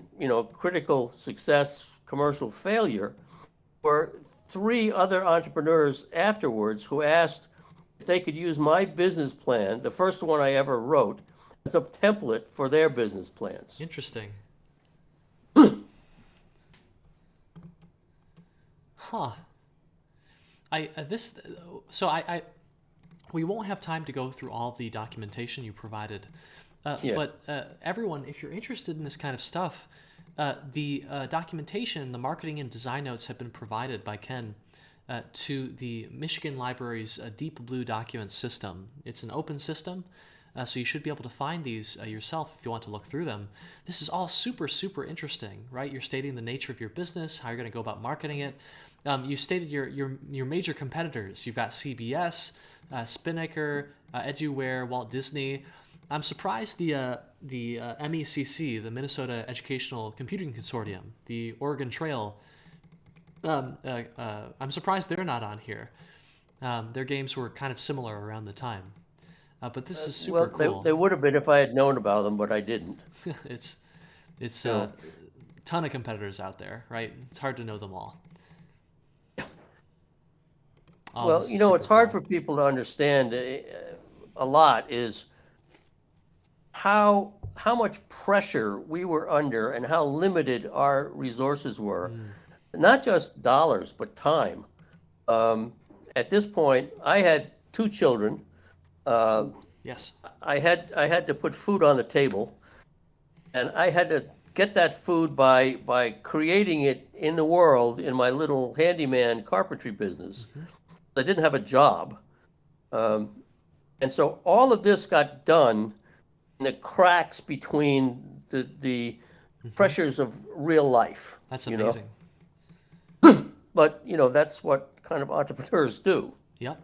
critical success, commercial failure, were 3 other entrepreneurs afterwards who asked if they could use my business plan, the first one I ever wrote, as a template for their business plans. Interesting. Huh. We won't have time to go through all the documentation you provided, Yeah. but everyone, if you're interested in this kind of stuff, the documentation, the marketing and design notes have been provided by Ken to the Michigan Library's Deep Blue document system. It's an open system, so you should be able to find these yourself if you want to look through them. This is all super, super interesting, right? You're stating the nature of your business, how you're going to go about marketing it. You stated your major competitors. You've got CBS, Spinnaker, EduWare, Walt Disney. I'm surprised the MECC, the Minnesota Educational Computing Consortium, the Oregon Trail. I'm surprised they're not on here. Their games were kind of similar around the time, but this is super cool. They would have been if I had known about them, but I didn't. It's a ton of competitors out there, right? It's hard to know them all. Oh, Well, this is it's super hard cool. for people to understand a lot is how much pressure we were under and how limited our resources were. Not just dollars, but time. At this point, I had 2 children. Yes. I had to put food on the table, and I had to get that food by creating it in the world in my little handyman carpentry business. I didn't have a job. And so all of this got done in the cracks between the pressures of real life. That's you know. amazing. But that's what kind of entrepreneurs do. Yep.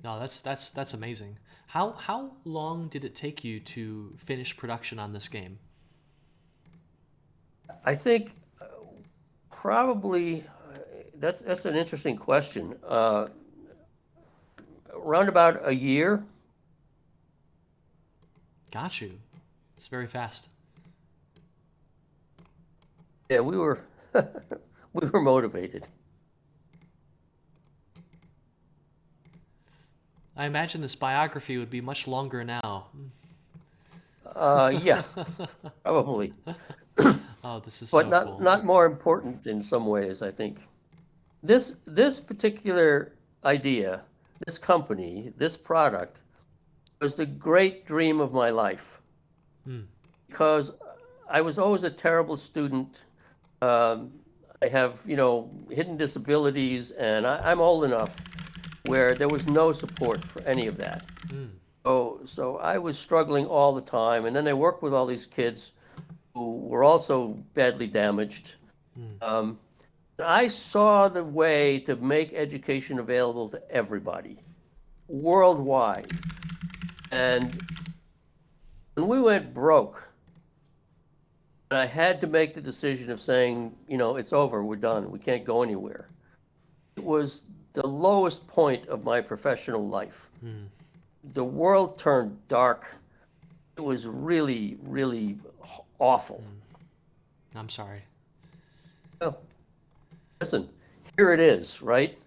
No, that's amazing. How long did it take you to finish production on this game? I think probably that's an interesting question. Around about a year. Got you. It's very fast. Yeah, we were we were motivated. I imagine this biography would be much longer now. Yeah, probably, Oh, this is but so not cool. not more important in some ways, I think. This particular idea, this company, this product was the great dream of my life because I was always a terrible student. I have, hidden disabilities, and I'm old enough where there was no support for any of that. So I was struggling all the time, and then I worked with all these kids who were also badly damaged. I saw the way to make education available to everybody, worldwide. And when we went broke, and I had to make the decision of saying, it's over, we're done, we can't go anywhere. It was the lowest point of my professional life. The world turned dark. It was really, really awful. I'm sorry. Well, listen, here it is, right?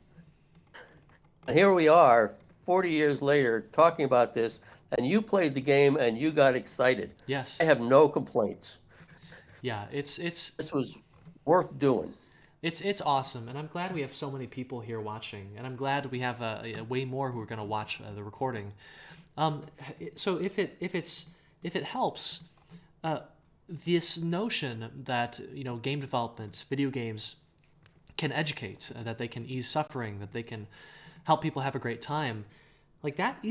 And here we are, 40 years later, talking about this, and you played the game and you got excited. Yes. I have no complaints. Yeah, it's This was worth doing. it's awesome, and I'm glad we have so many people here watching, and I'm glad we have way more who are going to watch the recording. So if it helps, this notion that game development, video games can educate, that they can ease suffering, that they can help people have a great time, like that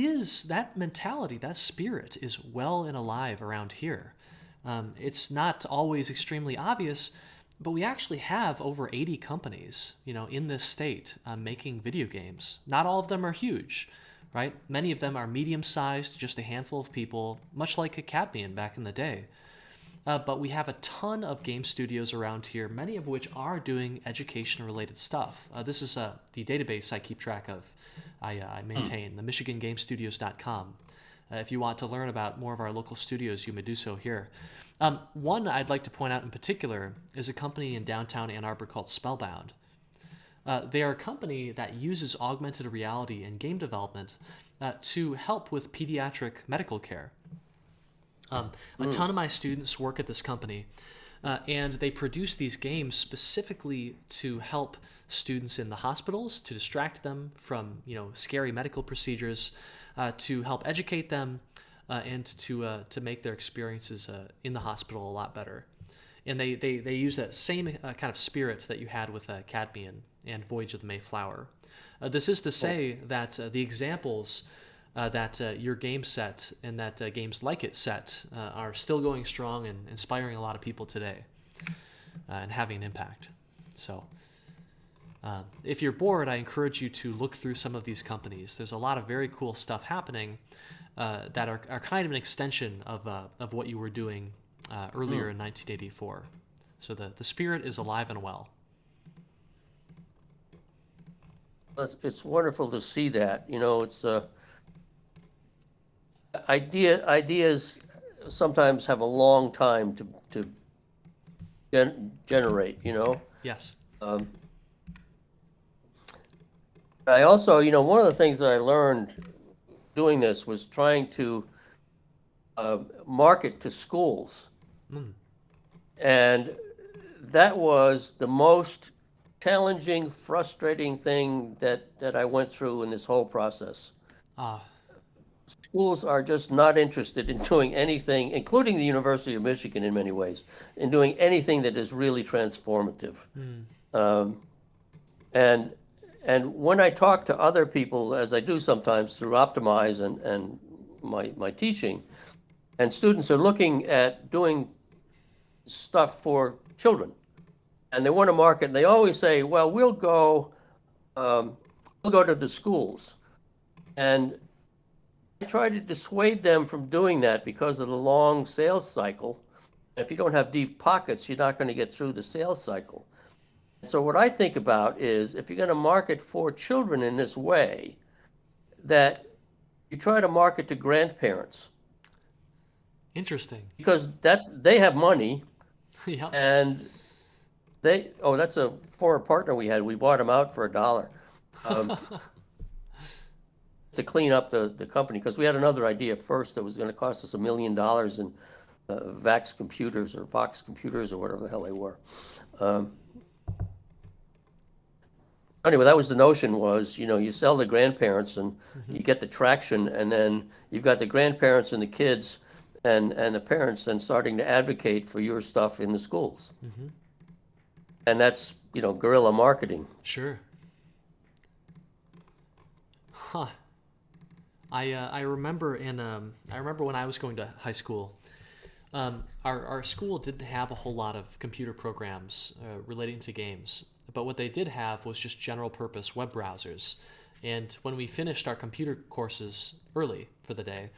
mentality, that spirit is well and alive around here. It's not always extremely obvious, but we actually have over 80 companies, in this state making video games. Not all of them are huge, right? Many of them are medium-sized, just a handful of people, much like Cadmian back in the day. But we have a ton of game studios around here, many of which are doing education-related stuff. This is the database I keep track of. I maintain, the MichiganGamestudios.com. If you want to learn about more of our local studios, you may do so here. One I'd like to point out in particular is a company in downtown Ann Arbor called Spellbound. They are a company that uses augmented reality in game development to help with pediatric medical care. A ton of my students work at this company, and they produce these games specifically to help students in the hospitals, to distract them from scary medical procedures, to help educate them, and to make their experiences in the hospital a lot better. And they use that same kind of spirit that you had with Cadmian and Voyage of the Mayflower. This is to say that the examples that your game set and that games like it set are still going strong and inspiring a lot of people today and having an impact. So if you're bored, I encourage you to look through some of these companies. There's a lot of very cool stuff happening that are kind of an extension of what you were doing earlier in 1984. So the spirit is alive and well. It's wonderful to see that. It's ideas sometimes have a long time to generate. Yes. I also, one of the things that I learned doing this was trying to market to schools. And that was the most challenging, frustrating thing that I went through in this whole process. Schools are just not interested in doing anything, including the University of Michigan in many ways, in doing anything that is really transformative. And when I talk to other people, as I do sometimes through Optimize and my teaching, and students are looking at doing stuff for children, and they want to market, and they always say, well, we'll go to the schools. And I try to dissuade them from doing that because of the long sales cycle. If you don't have deep pockets, you're not going to get through the sales cycle. So what I think about is, if you're going to market for children in this way, that you try to market to grandparents. Interesting. Because they have money. Yeah. And that's a former partner we had. We bought him out for $1 to clean up the company, because we had another idea first that was going to cost us $1 million in Vax computers or Vox computers or whatever the hell they were. Anyway, that was the notion, was, you sell the grandparents and you get the traction, and then you've got the grandparents and the kids and the parents then starting to advocate for your stuff in the schools. And that's, guerrilla marketing. Sure. Huh. I remember when I was going to high school, our school didn't have a whole lot of computer programs relating to games. But what they did have was just general purpose web browsers. And when we finished our computer courses early for the day,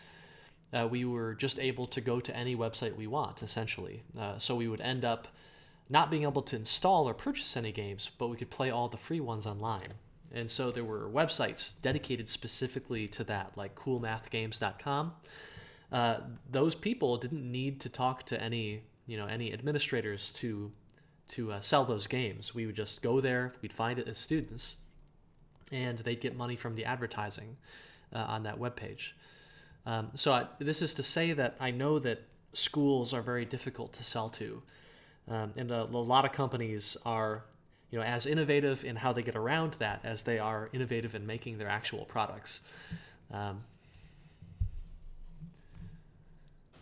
we were just able to go to any website we want, essentially. So we would end up not being able to install or purchase any games, but we could play all the free ones online. And so there were websites dedicated specifically to that, like coolmathgames.com. Those people didn't need to talk to any administrators to sell those games. We would just go there, we'd find it as students, and they'd get money from the advertising on that webpage. This is to say that I know that schools are very difficult to sell to, and a lot of companies are as innovative in how they get around that as they are innovative in making their actual products.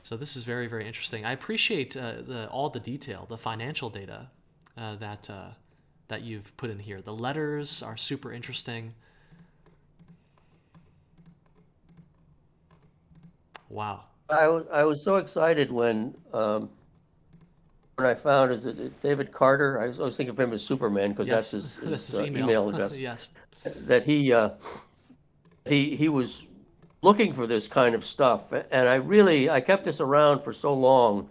So this is very, very interesting. I appreciate all the detail, the financial data that you've put in here. The letters are super interesting. Wow. I was so excited when I found is it David Carter. I was thinking of him as Superman because Yes, that's that's his his email address. Yes. That he was looking for this kind of stuff, and I kept this around for so long.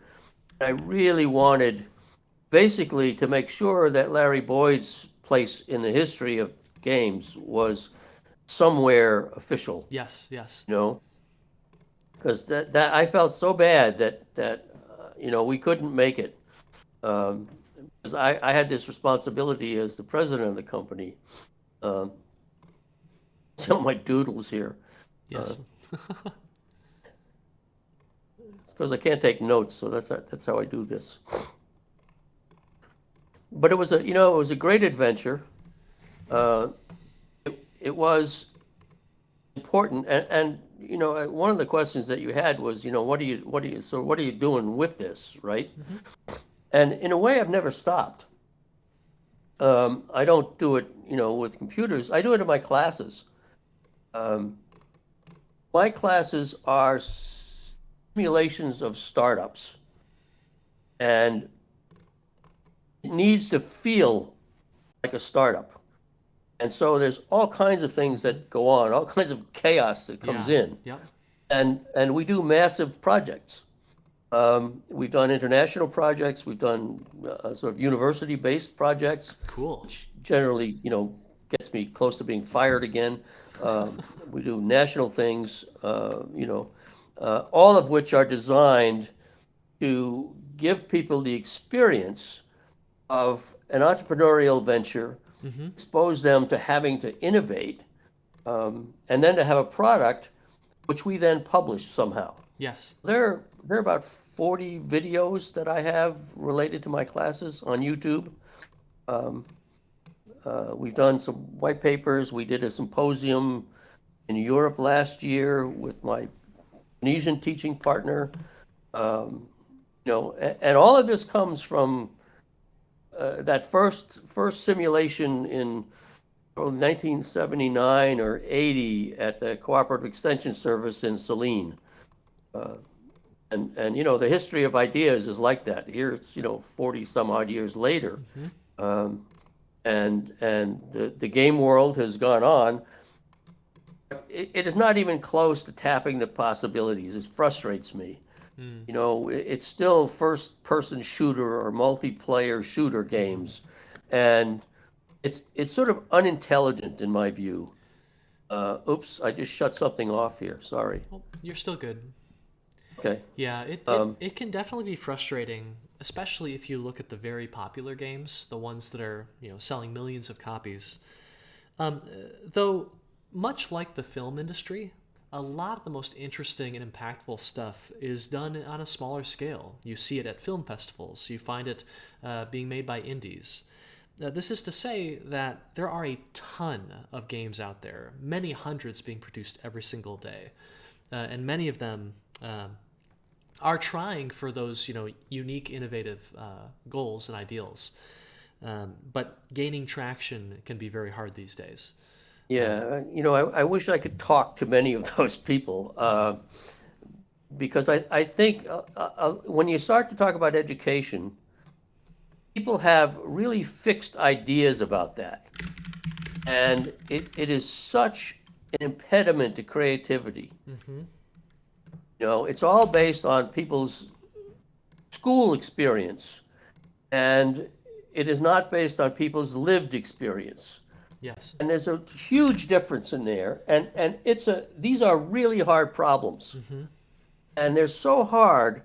I really wanted basically to make sure that Larry Boyd's place in the history of games was somewhere official. Yes. Yes. Because that I felt so bad that we couldn't make it. Because I had this responsibility as the president of the company. Some of my doodles here. Yes. It's because I can't take notes, so that's how I do this. But it was a great adventure. It was important, and one of the questions that you had was what are you doing with this, right? Mm-hmm. And in a way, I've never stopped. I don't do it with computers. I do it in my classes. My classes are simulations of startups, and it needs to feel like a startup. And so there's all kinds of things that go on, all kinds of chaos that comes in. Yeah. And we do massive projects. We've done international projects. We've done sort of university-based projects. Cool. Which generally, gets me close to being fired again. We do national things, all of which are designed to give people the experience of an entrepreneurial venture, mm-hmm. expose them to having to innovate, and then to have a product which we then publish somehow. Yes. There are about 40 videos that I have related to my classes on YouTube. We've done some white papers. We did a symposium in Europe last year with my Indonesian teaching partner. And all of this comes from that first simulation in 1979 or 80 at the Cooperative Extension Service in Saline. And the history of ideas is like that. Here it's 40 some odd years later. Mm-hmm. And the game world has gone on. It is not even close to tapping the possibilities. It frustrates me. It's still first-person shooter or multiplayer shooter games, and it's sort of unintelligent in my view. Oops, I just shut something off here. Sorry. Well, you're still good. Okay. Yeah, it can definitely be frustrating, especially if you look at the very popular games, the ones that are selling millions of copies. Though, much like the film industry, a lot of the most interesting and impactful stuff is done on a smaller scale. You see it at film festivals. You find it being made by indies. This is to say that there are a ton of games out there, many hundreds being produced every single day, and many of them are trying for those unique, innovative goals and ideals. But gaining traction can be very hard these days. Yeah, I wish I could talk to many of those people because I think when you start to talk about education, people have really fixed ideas about that. And it is such an impediment to creativity. Mm-hmm. It's all based on people's school experience, and it is not based on people's lived experience. Yes. And there's a huge difference in there. And these are really hard problems. Hmm. And they're so hard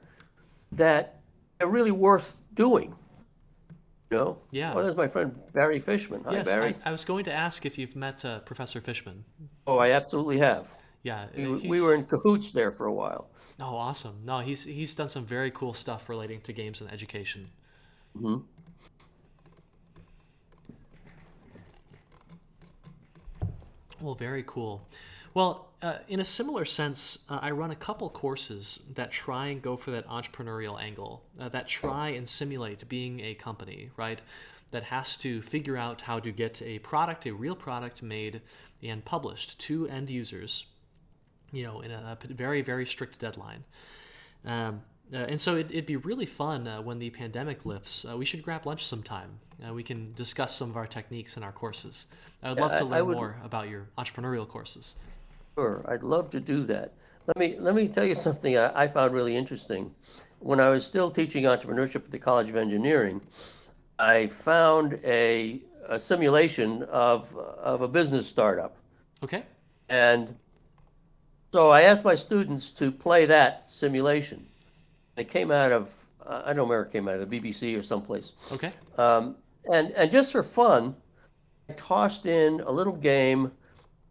that they're really worth doing, you know? Yeah. Oh, there's my friend Barry Fishman. Hi, Yes, Barry. I was going to ask if you've met Professor Fishman. Oh, I absolutely have. Yeah, We were he's in cahoots there for a while. oh awesome. No, he's done some very cool stuff relating to games and education. Hmm. Well, very cool. Well, in a similar sense, I run a couple courses that try and go for that entrepreneurial angle, that try and simulate being a company, right? That has to figure out how to get a product, a real product, made and published to end users, in a very, very strict deadline. And so it'd be really fun when the pandemic lifts. We should grab lunch sometime. We can discuss some of our techniques in our courses. I would love to I learn would, more about your entrepreneurial courses. sure, I'd love to do that. Let me tell you something I found really interesting. When I was still teaching entrepreneurship at the College of Engineering, I found a simulation of a business startup. Okay. And so I asked my students to play that simulation. It came out of, I don't know where it came out of, the BBC or someplace. Okay. Um, and just for fun, I tossed in a little game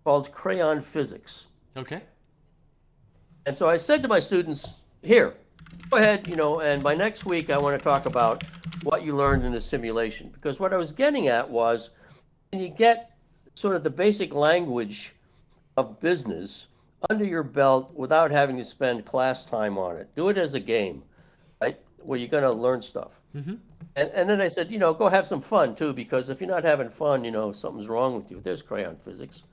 called Crayon Physics. Okay. And so I said to my students, here, go ahead, and by next week I want to talk about what you learned in the simulation. Because what I was getting at was, can you get sort of the basic language of business under your belt without having to spend class time on it? Do it as a game, right? Where you're going to learn stuff. Mm-hmm. And then I said, go have some fun too, because if you're not having fun, something's wrong with you. There's Crayon Physics.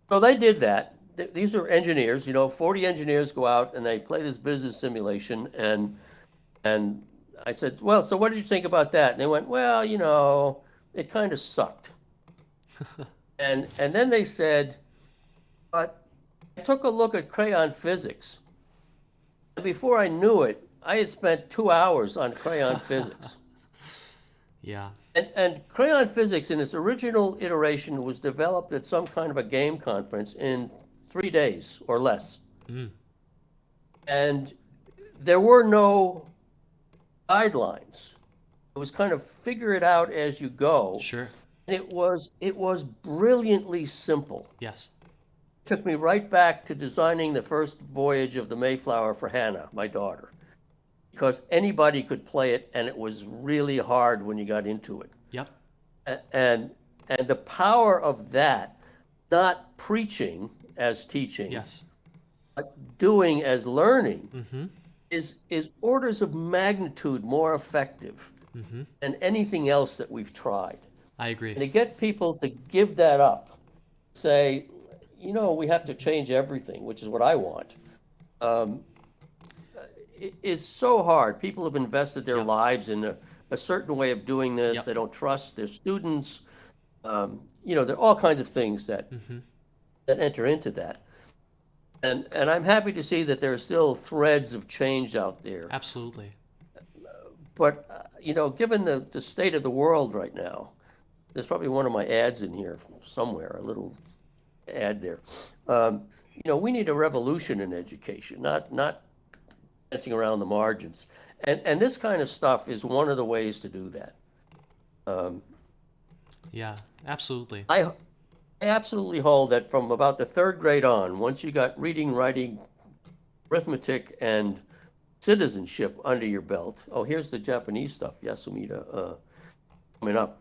So they did that. These are engineers, 40 engineers go out and they play this business simulation. And I said, well, so what did you think about that? And they went, well, it kind of sucked. And then they said, but I took a look at Crayon Physics. And before I knew it, I had spent 2 hours on Crayon Physics. Yeah. And Crayon Physics, in its original iteration, was developed at some kind of a game conference in 3 days or less. Mm. And there were no guidelines. It was kind of figure it out as you go. Sure. And it was brilliantly simple. Yes. It took me right back to designing the first voyage of the Mayflower for Hannah, my daughter, because anybody could play it, and it was really hard when you got into it. Yep. And the power of that, not preaching as teaching, Yes. but doing as learning, Mm-hmm. is orders of magnitude more effective Mm-hmm. than anything else that we've tried. I agree. And to get people to give that up, say, we have to change everything, which is what I want, it is so hard. People have invested their Yep. lives in a certain way of doing this. Yep. They don't trust their students. There are all kinds of things that Mm-hmm. that enter into that. And I'm happy to see that there are still threads of change out there. Absolutely. But, given the state of the world right now, there's probably one of my ads in here somewhere, a little ad there. We need a revolution in education, not dancing around the margins. And this kind of stuff is one of the ways to do that. Yeah. Absolutely. I absolutely hold that from about the third grade on, once you got reading, writing, arithmetic, and citizenship under your belt. Oh, here's the Japanese stuff, Yasumita, coming up.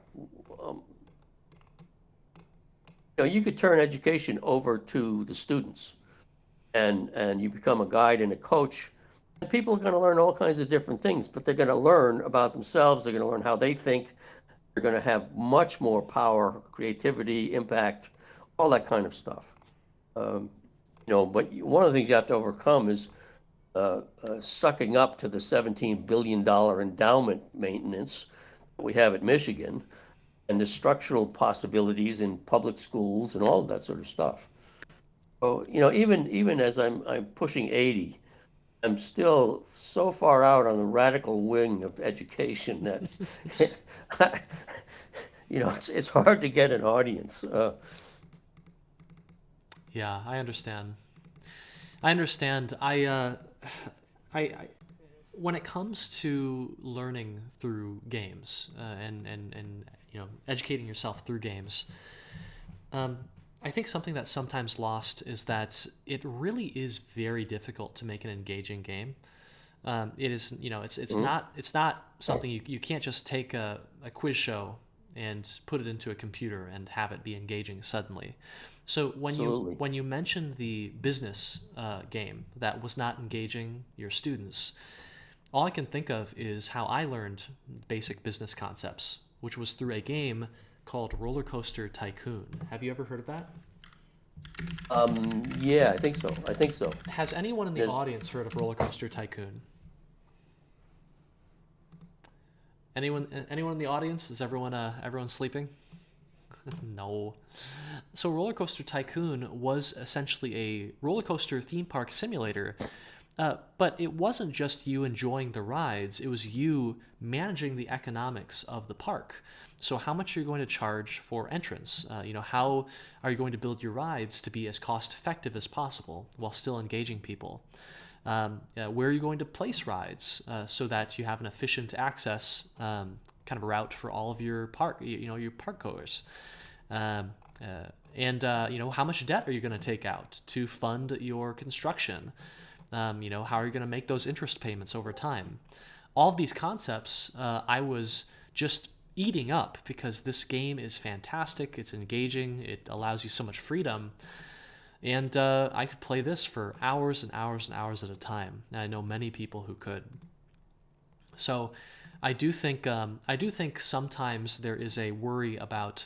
You could turn education over to the students, and you become a guide and a coach. And people are going to learn all kinds of different things, but they're going to learn about themselves. They're going to learn how they think. They're going to have much more power, creativity, impact, all that kind of stuff. But one of the things you have to overcome is sucking up to the $17 billion endowment maintenance that we have at Michigan, and the structural possibilities in public schools and all of that sort of stuff. So, even as I'm pushing 80, I'm still so far out on the radical wing of education that it's hard to get an audience. Yeah, I understand. I understand. I when it comes to learning through games and educating yourself through games, um, I think something that's sometimes lost is that it really is very difficult to make an engaging game. It is, it's not something you can't just take a quiz show and put it into a computer and have it be engaging suddenly. So Absolutely. when you mentioned the business game that was not engaging your students, all I can think of is how I learned basic business concepts, which was through a game called Roller Coaster Tycoon. Have you ever heard of that? Yeah, I think so. I think so. Has anyone in the There's, audience heard of Roller Coaster Tycoon? Anyone in the audience? Is everyone sleeping? No. So Roller Coaster Tycoon was essentially a roller coaster theme park simulator, but it wasn't just you enjoying the rides, it was you managing the economics of the park. So how much you're going to charge for entrance? How are you going to build your rides to be as cost effective as possible while still engaging people? Where are you going to place rides so that you have an efficient access kind of route for all of your your park goers? Um, and how much debt are you going to take out to fund your construction? How are you going to make those interest payments over time? All of these concepts I was just eating up because this game is fantastic. It's engaging. It allows you so much freedom. And I could play this for hours and hours and hours at a time. And I know many people who could. So I do think sometimes there is a worry about,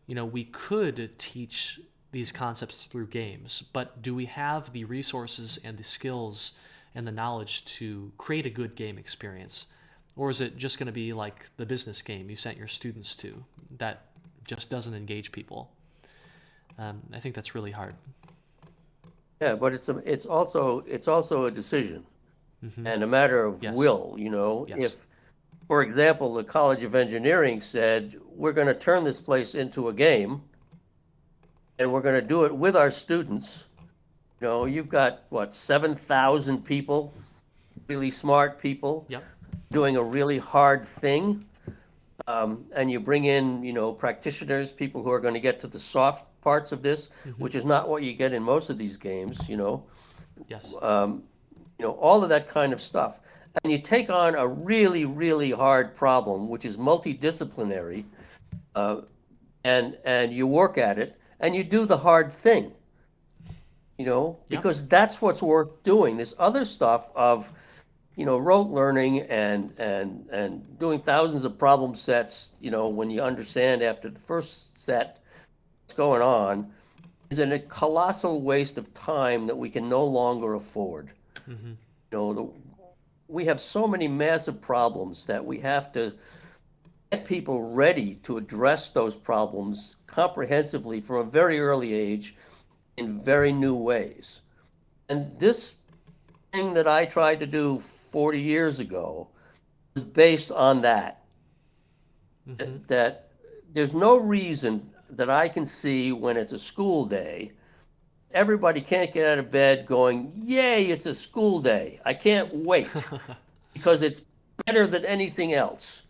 we could teach these concepts through games, but do we have the resources and the skills and the knowledge to create a good game experience? Or is it just going to be like the business game you sent your students to that just doesn't engage people? I think that's really hard. yeah, but it's also a decision Hmm. and a matter of Yes. will. Yes. If, for example, the College of Engineering said, we're going to turn this place into a game and we're going to do it with our students. You've got what, 7,000 people, really smart people Yep. doing a really hard thing. And you bring in, practitioners, people who are going to get to the soft parts of this, Hmm. which is not what you get in most of these games. Yes. All of that kind of stuff. And you take on a really, really hard problem, which is multidisciplinary, uh, and you work at it, and you do the hard thing, Yep. because that's what's worth doing. This other stuff of, rote learning and doing thousands of problem sets, when you understand after the first set what's going on, is a colossal waste of time that we can no longer afford. Hmm. The, we have so many massive problems that we have to get people ready to address those problems comprehensively from a very early age in very new ways. And this thing that I tried to do 40 years ago is based on that. Hmm. That there's no reason that I can see when it's a school day, everybody can't get out of bed going, yay, it's a school day. I can't wait because it's better than anything else.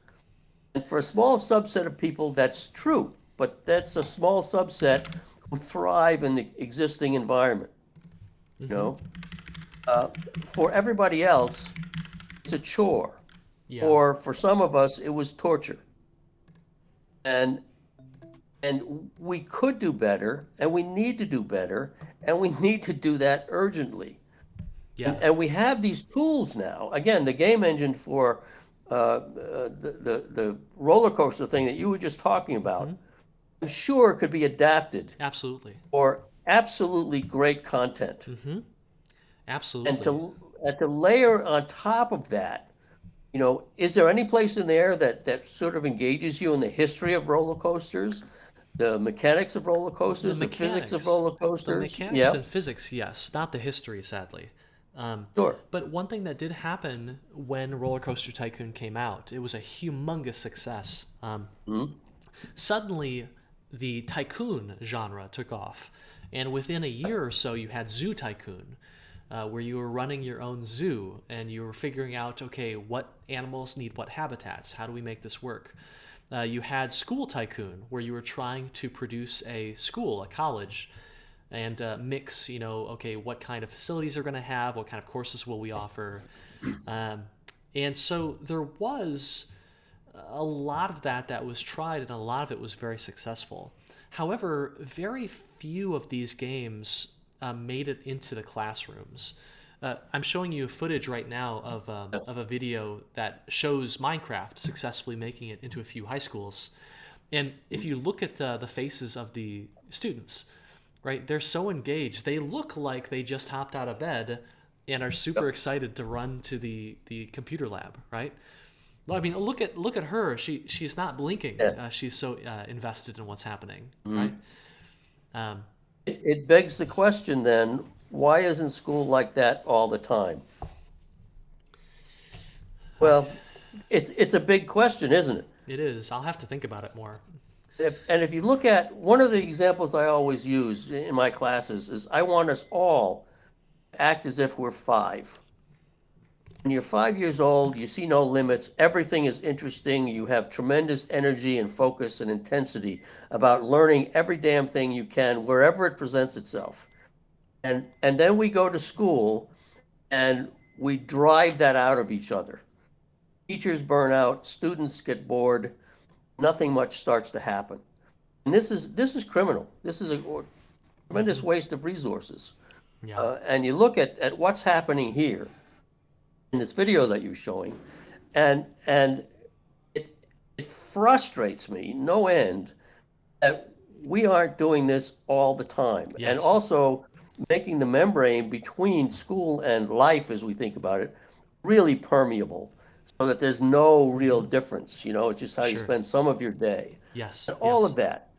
And for a small subset of people, that's true, but that's a small subset who thrive in the existing environment. You Hmm. know, uh, for everybody else, it's a chore, Yeah. or for some of us, it was torture. And we could do better, and we need to do better, and we need to do that urgently. And Yeah. we have these tools now. Again, the game engine for the roller coaster thing that you were just talking Hmm. about, I'm sure could be adapted Absolutely. for absolutely great content. Hmm. And Absolutely. to layer on top of that, is there any place in there that sort of engages you in the history of roller coasters, the mechanics of roller The coasters, the physics of mechanics, roller the coasters? mechanics Yeah, and physics, yes, not the history, sadly. Um, sure. but one thing that did happen when Roller Coaster Tycoon came out, it was a humongous success. Mhm. Suddenly, the tycoon genre took off, and within a year or so, you had Zoo Tycoon, where you were running your own zoo and you were figuring out, okay, what animals need what habitats? How do we make this work? You had School Tycoon, where you were trying to produce a school, a college, and mix, okay, what kind of facilities are going to have, what kind of courses will we offer. Um, and so there was a lot of that was tried, and a lot of it was very successful. However, very few of these games made it into the classrooms. I'm showing you footage right now of a video that shows Minecraft successfully making it into a few high schools. And if you look at the faces of the students, right, they're so engaged. They look like they just hopped out of bed and are super excited to run to the computer lab, right? I mean, look at her. She's not blinking. Yeah. She's so invested in what's happening, right? Um, It begs the question then, why isn't school like that all the time? Well, it's a big question, isn't it? it is. I'll have to think about it more. If you look at one of the examples I always use in my classes is I want us all to act as if we're 5. When you're 5 years old, you see no limits. Everything is interesting. You have tremendous energy and focus and intensity about learning every damn thing you can wherever it presents itself. And then we go to school and we drive that out of each other. Teachers burn out, students get bored, nothing much starts to happen. And this is criminal. This is a tremendous waste of resources. Yeah. And you look at what's happening here in this video that you're showing, and it frustrates me no end that we aren't doing this all the time. Yes. And also making the membrane between school and life, as we think about it, really permeable, so that there's no real difference. It's just how you Sure. spend some of your day. Yes. And all yes. of that.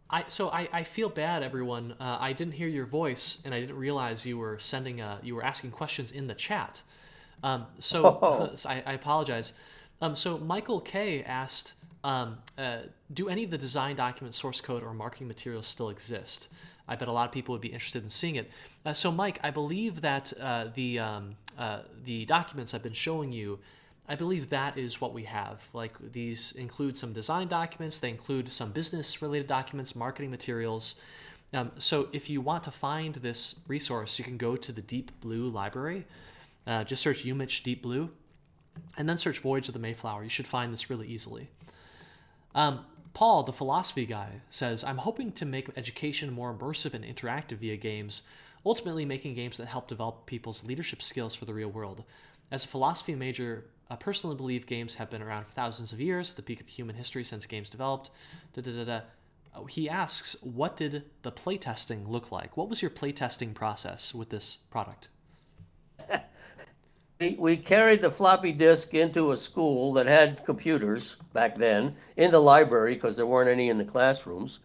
I feel bad, everyone. I didn't hear your voice, and I didn't realize you were asking questions in the chat. So I apologize. So Michael K asked, do any of the design documents, source code, or marketing materials still exist? I bet a lot of people would be interested in seeing it. So Mike, I believe that the documents I've been showing you, I believe that is what we have. Like, these include some design documents, they include some business-related documents, marketing materials. So if you want to find this resource, you can go to the Deep Blue library. Just search UMich Deep Blue, and then search Voyage of the Mayflower. You should find this really easily. Paul, the philosophy guy, says, I'm hoping to make education more immersive and interactive via games, ultimately making games that help develop people's leadership skills for the real world. As a philosophy major, I personally believe games have been around for thousands of years, the peak of human history since games developed. He asks, what did the playtesting look like? What was your playtesting process with this product? We carried the floppy disk into a school that had computers back then in the library, because there weren't any in the classrooms.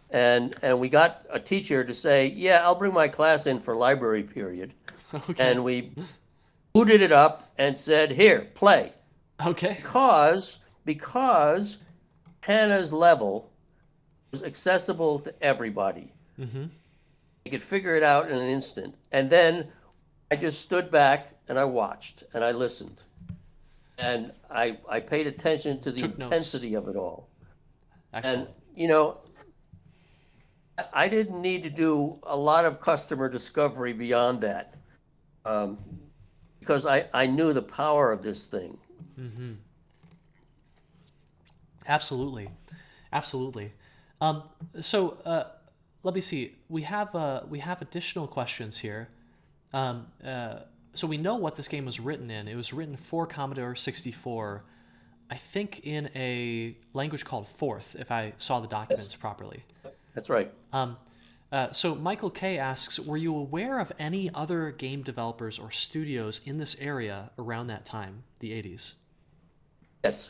And we got a teacher to say, yeah, I'll bring my class in for library period. Okay. And we booted it up and said, here, play. Okay. Because Hannah's level was accessible to everybody. Mm-hmm. You could figure it out in an instant. And then I just stood back and I watched and I listened. And I paid attention to the Took notes. intensity of it all. Excellent. And, I didn't need to do a lot of customer discovery beyond that, because I knew the power of this thing. Mm-hmm. Absolutely. So let me see. We have additional questions here. So we know what this game was written in. It was written for Commodore 64, I think in a language called Forth, if I saw the documents properly. That's right. So Michael K asks, were you aware of any other game developers or studios in this area around that time, the 80s? Yes.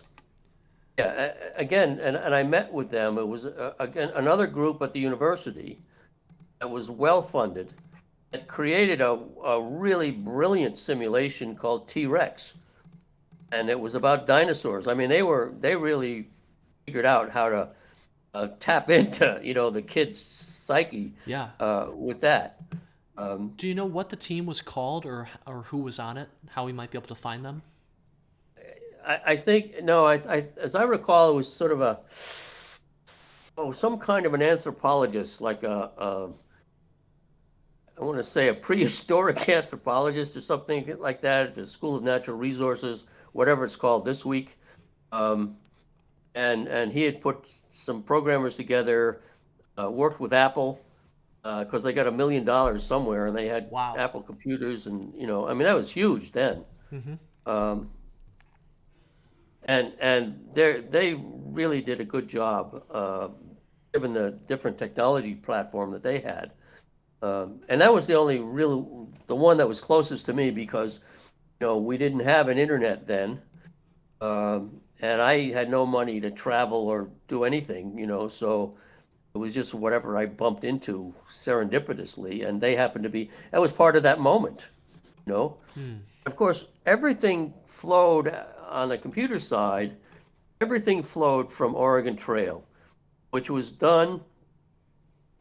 Yeah, again, and I met with them. It was, again, another group at the university that was well-funded. It created a really brilliant simulation called T-Rex. And it was about dinosaurs. I mean, they really figured out how to tap into, the kid's psyche Yeah. with that. Um, Do you know what the team was called, or who was on it? How we might be able to find them? I think no, as I recall, it was sort of some kind of an anthropologist, like I want to say a prehistoric anthropologist or something like that at the School of Natural Resources, whatever it's called this week. Um, and he had put some programmers together, worked with Apple because they got $1 million somewhere, and they had Wow. Apple computers, and I mean that was huge then. Mm-hmm. Um, and they really did a good job, given the different technology platform that they had. And that was the one that was closest to me because, we didn't have an internet then. And I had no money to travel or do anything, so it was just whatever I bumped into serendipitously. And they happened to that was part of that moment, you know. Hmm. Of course, everything flowed on the computer side, everything flowed from Oregon Trail, which was done,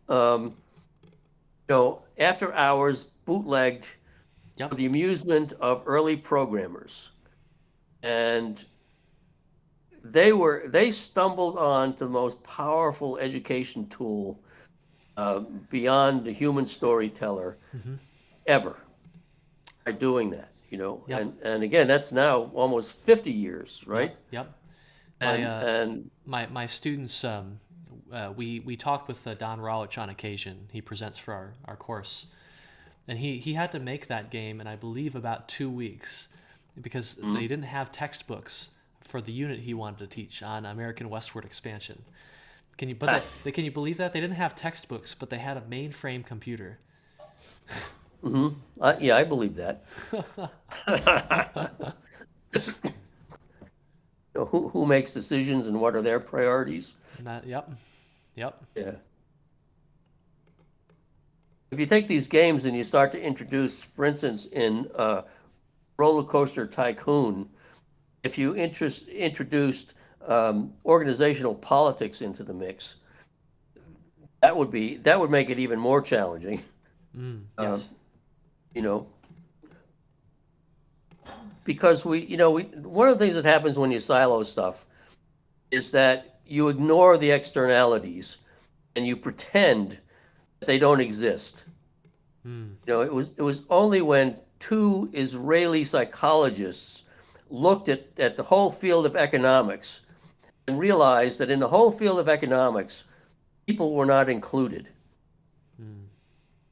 um, after hours, bootlegged for Yep. the amusement of early programmers. And they stumbled on to the most powerful education tool beyond the human storyteller Mm-hmm. ever by doing that, Yep. and again, that's now almost 50 years, right? Yep. Yep. My And and my students, we talked with Don Rawich on occasion. He presents for our course, and he had to make that game in, I believe, about 2 weeks, because they didn't have textbooks for the unit he wanted to teach on American westward expansion. Can you believe that they didn't have textbooks, but they had a mainframe computer? yeah, I believe that. Who makes decisions and what are their priorities? Yep. Yep. Yeah. If you take these games and you start to introduce, for instance, in Roller Coaster Tycoon, if you introduced organizational politics into the mix, that would make it even more challenging. Um, Yes. you know, because we one of the things that happens when you silo stuff is that you ignore the externalities and you pretend that they don't exist. Mm. It was only when two Israeli psychologists looked at the whole field of economics and realized that in the whole field of economics, people were not included Mm.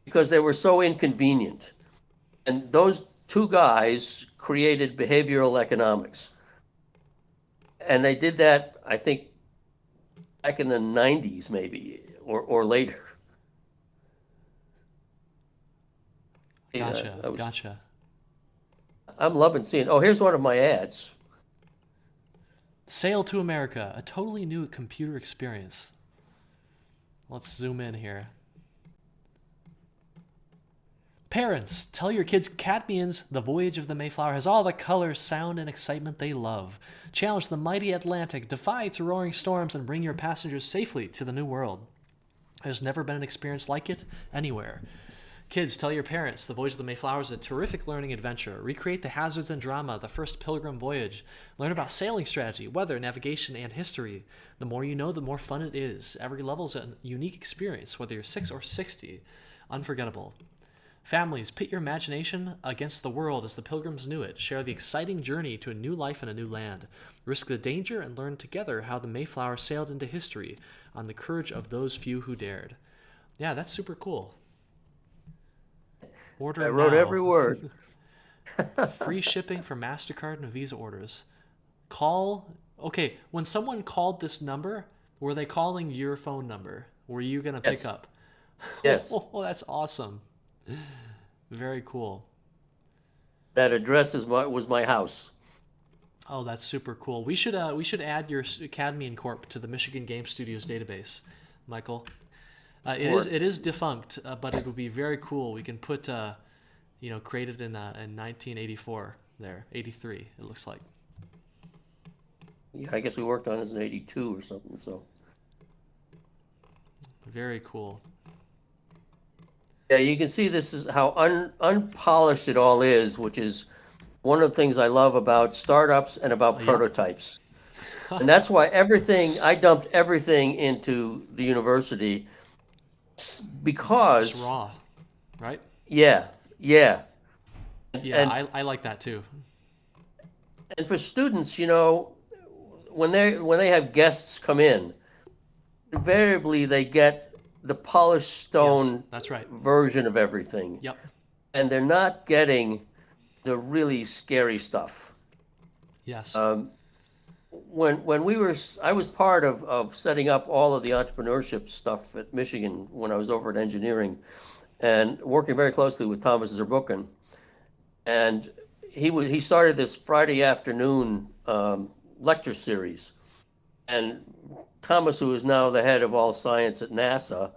because they were so inconvenient. And those two guys created behavioral economics. And they did that, I think, back in the 90s, maybe, or later. Yeah, Gotcha. Gotcha. I'm loving seeing. Oh, here's one of my ads. Sail to America, a totally new computer experience. Let's zoom in here. Parents, tell your kids Cadmeans the Voyage of the Mayflower has all the color, sound, and excitement they love. Challenge the mighty Atlantic, defy its roaring storms, and bring your passengers safely to the New World. There's never been an experience like it anywhere. Kids, tell your parents the Voyage of the Mayflower is a terrific learning adventure. Recreate the hazards and drama of the first pilgrim voyage. Learn about sailing strategy, weather, navigation, and history. The more you know, the more fun it is. Every level is a unique experience, whether you're 6 or 60. Unforgettable. Families, pit your imagination against the world as the pilgrims knew it. Share the exciting journey to a new life in a new land. Risk the danger and learn together how the Mayflower sailed into history on the courage of those few who dared. Yeah, that's super cool. I Order wrote now. every word. Free shipping for MasterCard and Visa orders. Call. Okay, when someone called this number, were they calling your phone number? Were you going to pick Yes. up? Yes. Oh, that's awesome. Very cool. That address was my house. Oh, that's super cool. We should add your Academy and Corp to the Michigan Game Studios database, Michael. It is defunct, but it would be very cool. We can put created in 1984 there, 83 it looks like. Yeah, I guess we worked on it in '82 or something. So Very cool. yeah, you can see this is how unpolished it all is, which is one of the things I love about startups and about Yep. prototypes. And that's why I dumped everything into the university Just because, raw, right? yeah, yeah. Yeah, And I like that too. and for students, when they have guests come in, invariably they get the polished Yes, stone that's right. version of everything, Yep. and they're not getting the really scary stuff. Yes. When I was part of setting up all of the entrepreneurship stuff at Michigan when I was over at engineering, and working very closely with Thomas Zurbuchen. And he started this Friday afternoon lecture series. And Thomas, who is now the head of all science at NASA,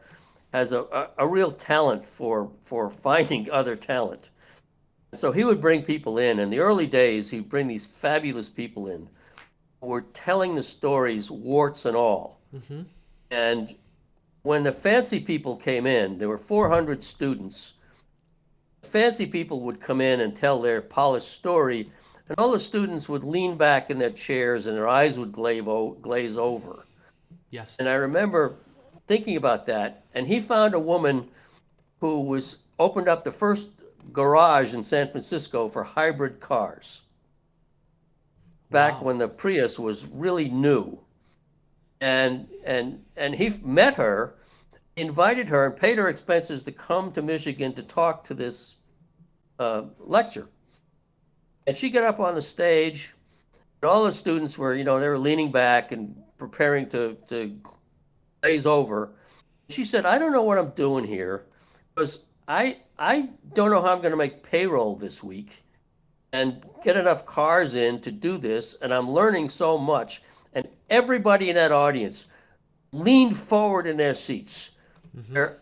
has a real talent for finding other talent. And so he would bring people in the early days. He'd bring these fabulous people in who were telling the stories, warts and all. Mm-hmm. And when the fancy people came in, there were 400 students. Fancy people would come in and tell their polished story, and all the students would lean back in their chairs and their eyes would glaze over. Yes. And I remember thinking about that, and he found a woman who was opened up the first garage in San Francisco for hybrid cars back Wow. when the Prius was really new. And he met her, invited her, and paid her expenses to come to Michigan to talk to this lecture. And she got up on the stage, and all the students were, they were leaning back and preparing to glaze over. She said, "I don't know what I'm doing here because I don't know how I'm going to make payroll this week and get enough cars in to do this, and I'm learning so much." And everybody in that audience leaned forward in their seats. Mm-hmm. Their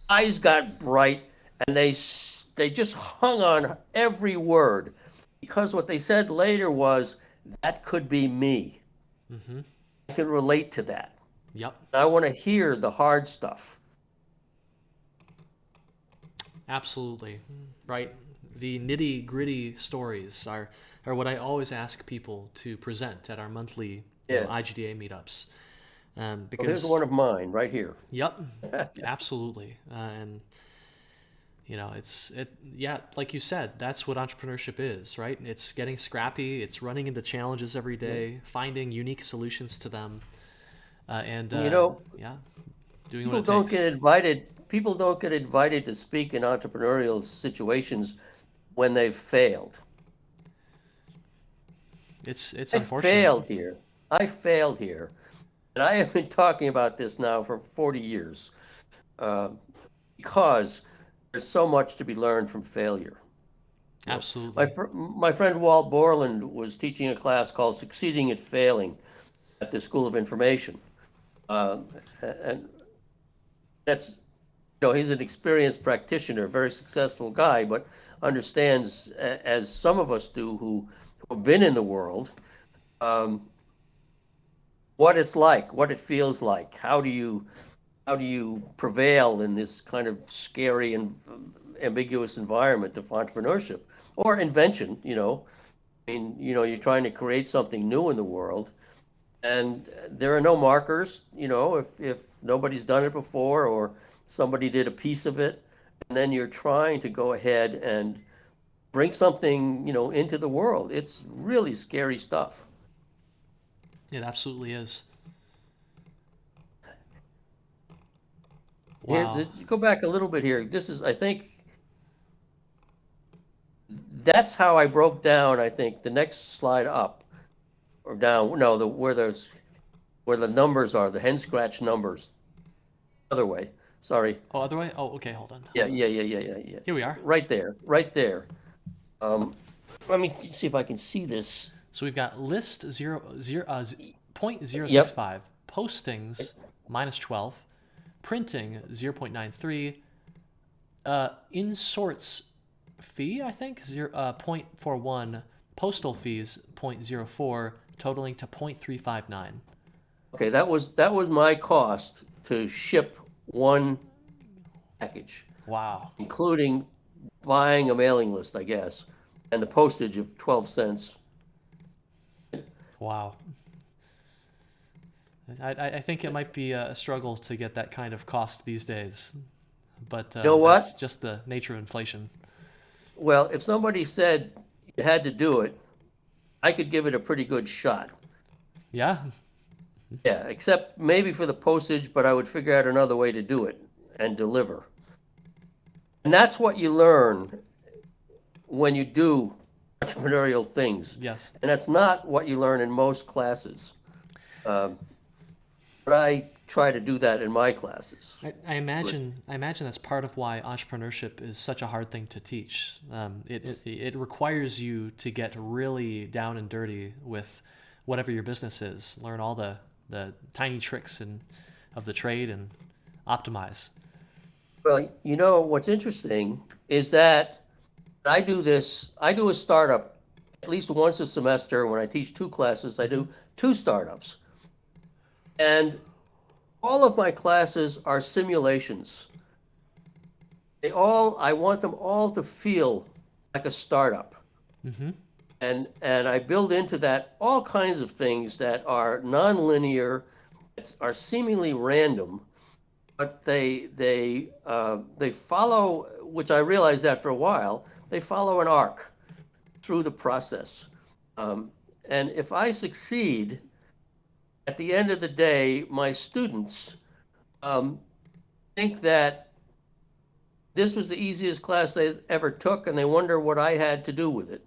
eyes got bright, and they just hung on every word because what they said later was, "That could be me. Mm-hmm. I can relate to that. Yep. I want to hear the hard stuff." Absolutely. Right. The nitty gritty stories are what I always ask people to present at our monthly Yeah. IGDA meetups. Well, here's Because, one of mine right here. yep, absolutely. And yeah, like you said, that's what entrepreneurship is, right? It's getting scrappy, it's running into challenges every day, finding unique solutions to them, and You know, yeah, doing what people it don't takes. get invited. People don't get invited to speak in entrepreneurial situations when they've failed. It's I unfortunate. failed here. I failed here, and I have been talking about this now for 40 years uh, because there's so much to be learned from failure. You know, Absolutely. my friend Walt Borland was teaching a class called "Succeeding at Failing" at the School of Information, um, and that's he's an experienced practitioner, very successful guy, but understands, as some of us do who have been in the world, um, what it's like, what it feels like. How do you prevail in this kind of scary and ambiguous environment of entrepreneurship or invention? I mean, you're trying to create something new in the world, and there are no markers. If nobody's done it before or somebody did a piece of it, and then you're trying to go ahead and bring something into the world. It's really scary stuff. It absolutely is. Here, Wow. go back a little bit here. This is, I think, that's how I broke down. I think the next slide up or down. No, where the numbers are, the hen scratch numbers. Other way. Sorry. Oh, other way. Oh, okay. Hold on. Yeah, yeah, yeah, yeah, yeah, yeah. Here we are. Right there, right there. Um, Let me see if I can see this. So we've got list 0.065, Yep. postings -12, printing 0.93, in sorts fee, I think, 0.41, postal fees 0.04, totaling to 0.359. Okay, that was my cost to ship one package, Wow. including buying a mailing list, I guess, and the postage of 12 cents. Wow. I think it might be a struggle to get that kind of cost these days, but You know that's what? just the nature of inflation. Well, if somebody said you had to do it, I could give it a pretty good shot. Yeah. Yeah, except maybe for the postage, but I would figure out another way to do it and deliver. And that's what you learn when you do entrepreneurial things. Yes. And that's not what you learn in most classes. Um, but I try to do that in my classes. I imagine that's part of why entrepreneurship is such a hard thing to teach. It requires you to get really down and dirty with whatever your business is. Learn all the tiny tricks of the trade and optimize. Well, you know, what's interesting is that I do a startup at least once a semester. When I teach two classes, I do two startups. And all of my classes are simulations. I want them all to feel like a startup. Mm-hmm. And I build into that all kinds of things that are nonlinear, are seemingly random, but they follow, which I realized after a while, they follow an arc through the process. And if I succeed, at the end of the day, my students think that this was the easiest class they ever took, and they wonder what I had to do with it.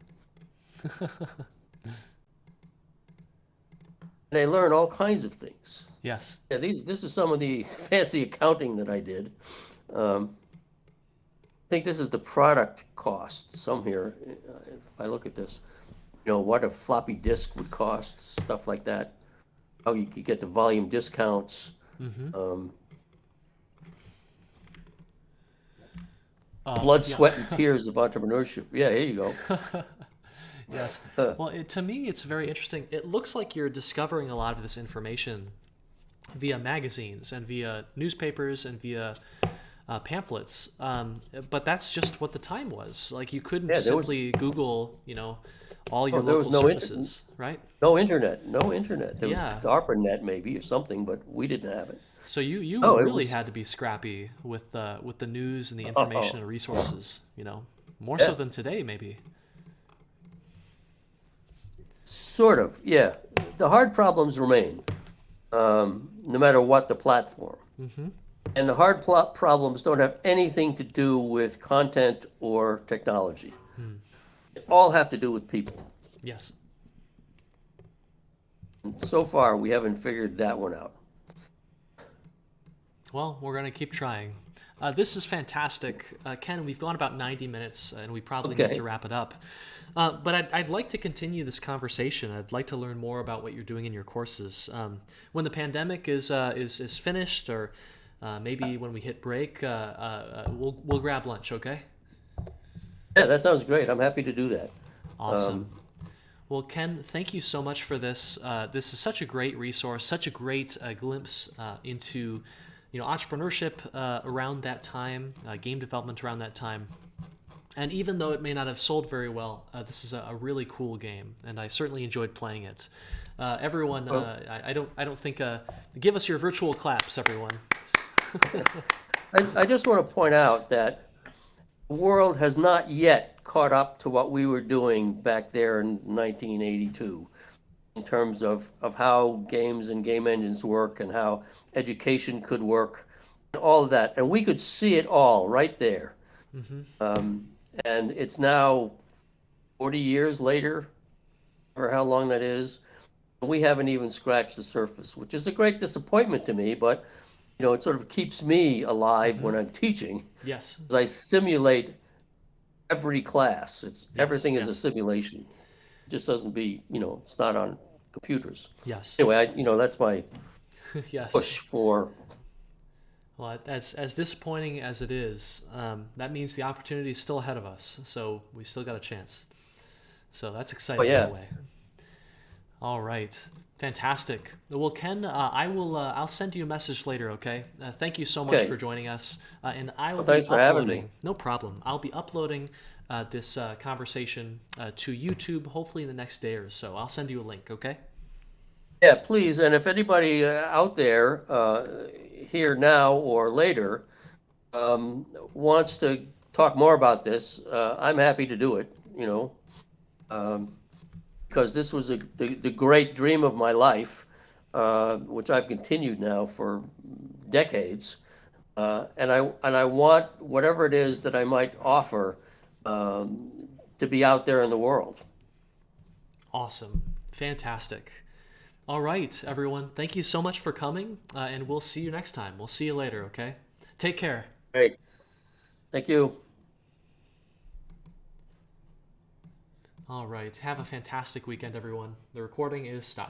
They learn all kinds of things. Yes. Yeah, this is some of the fancy accounting that I did. I think this is the product cost, some here. If I look at this, you know, what a floppy disk would cost, stuff like that. How you could get the volume discounts. Mm-hmm. Blood, Yeah. sweat, and tears of entrepreneurship. Yeah, here you go. Yes. Well, to me, it's very interesting. It looks like you're discovering a lot of this information via magazines and via newspapers and via pamphlets. But that's just what the time was. Like, you couldn't Yeah, simply Google, all your there was local no services, right? No internet. There Yeah. was ARPANET maybe or something, but we didn't have it. So you Oh, it really was. had to be scrappy with the news and the Oh, information and resources, more Yeah. so than today, maybe. Sort of, yeah. The hard problems remain, no matter what the platform. Mm-hmm. And the hard problems don't have anything to do with content or technology. They all have to do with people. Yes. And so far, we haven't figured that one out. Well, we're going to keep trying. This is fantastic. Ken, we've gone about 90 minutes, and we probably need Okay. to wrap it up. But I'd like to continue this conversation. I'd like to learn more about what you're doing in your courses. When the pandemic is finished, or maybe when we hit break, we'll grab lunch, okay? Yeah, that sounds great. I'm happy to do that. Awesome. Well, Ken, thank you so much for this. This is such a great resource, such a great glimpse into entrepreneurship around that time, game development around that time. And even though it may not have sold very well, this is a really cool game, and I certainly enjoyed playing it. Everyone, I don't think. Give us your virtual claps, everyone. I just want to point out that the world has not yet caught up to what we were doing back there in 1982 in terms of how games and game engines work and how education could work and all of that. And we could see it all right there. Mm-hmm. And it's now 40 years later, or how long that is, and we haven't even scratched the surface, which is a great disappointment to me, but it sort of keeps me alive when I'm teaching. Yes. As I simulate every class. Everything is a yes. simulation. It just doesn't it's not on computers. Yes. Anyway, that's my Yes. push for. Well, as disappointing as it is, that means the opportunity is still ahead of us. So we still got a chance. So that's Oh exciting in a yeah. way. All right. Fantastic. Well, Ken, I'll send you a message later, okay? Thank you so much for Okay. joining us, and I'll Well, be thanks for having me. uploading. No problem. I'll be uploading this conversation to YouTube hopefully in the next day or so. I'll send you a link, okay? Yeah, please. And if anybody out there, here now or later, wants to talk more about this, I'm happy to do it, um, because this was the great dream of my life, which I've continued now for decades. And I want whatever it is that I might offer, um, to be out there in the world. Awesome. Fantastic. All right, everyone. Thank you so much for coming, and we'll see you next time. We'll see you later, okay? Take care. Great. Thank you. All right. Have a fantastic weekend, everyone. The recording is stopped.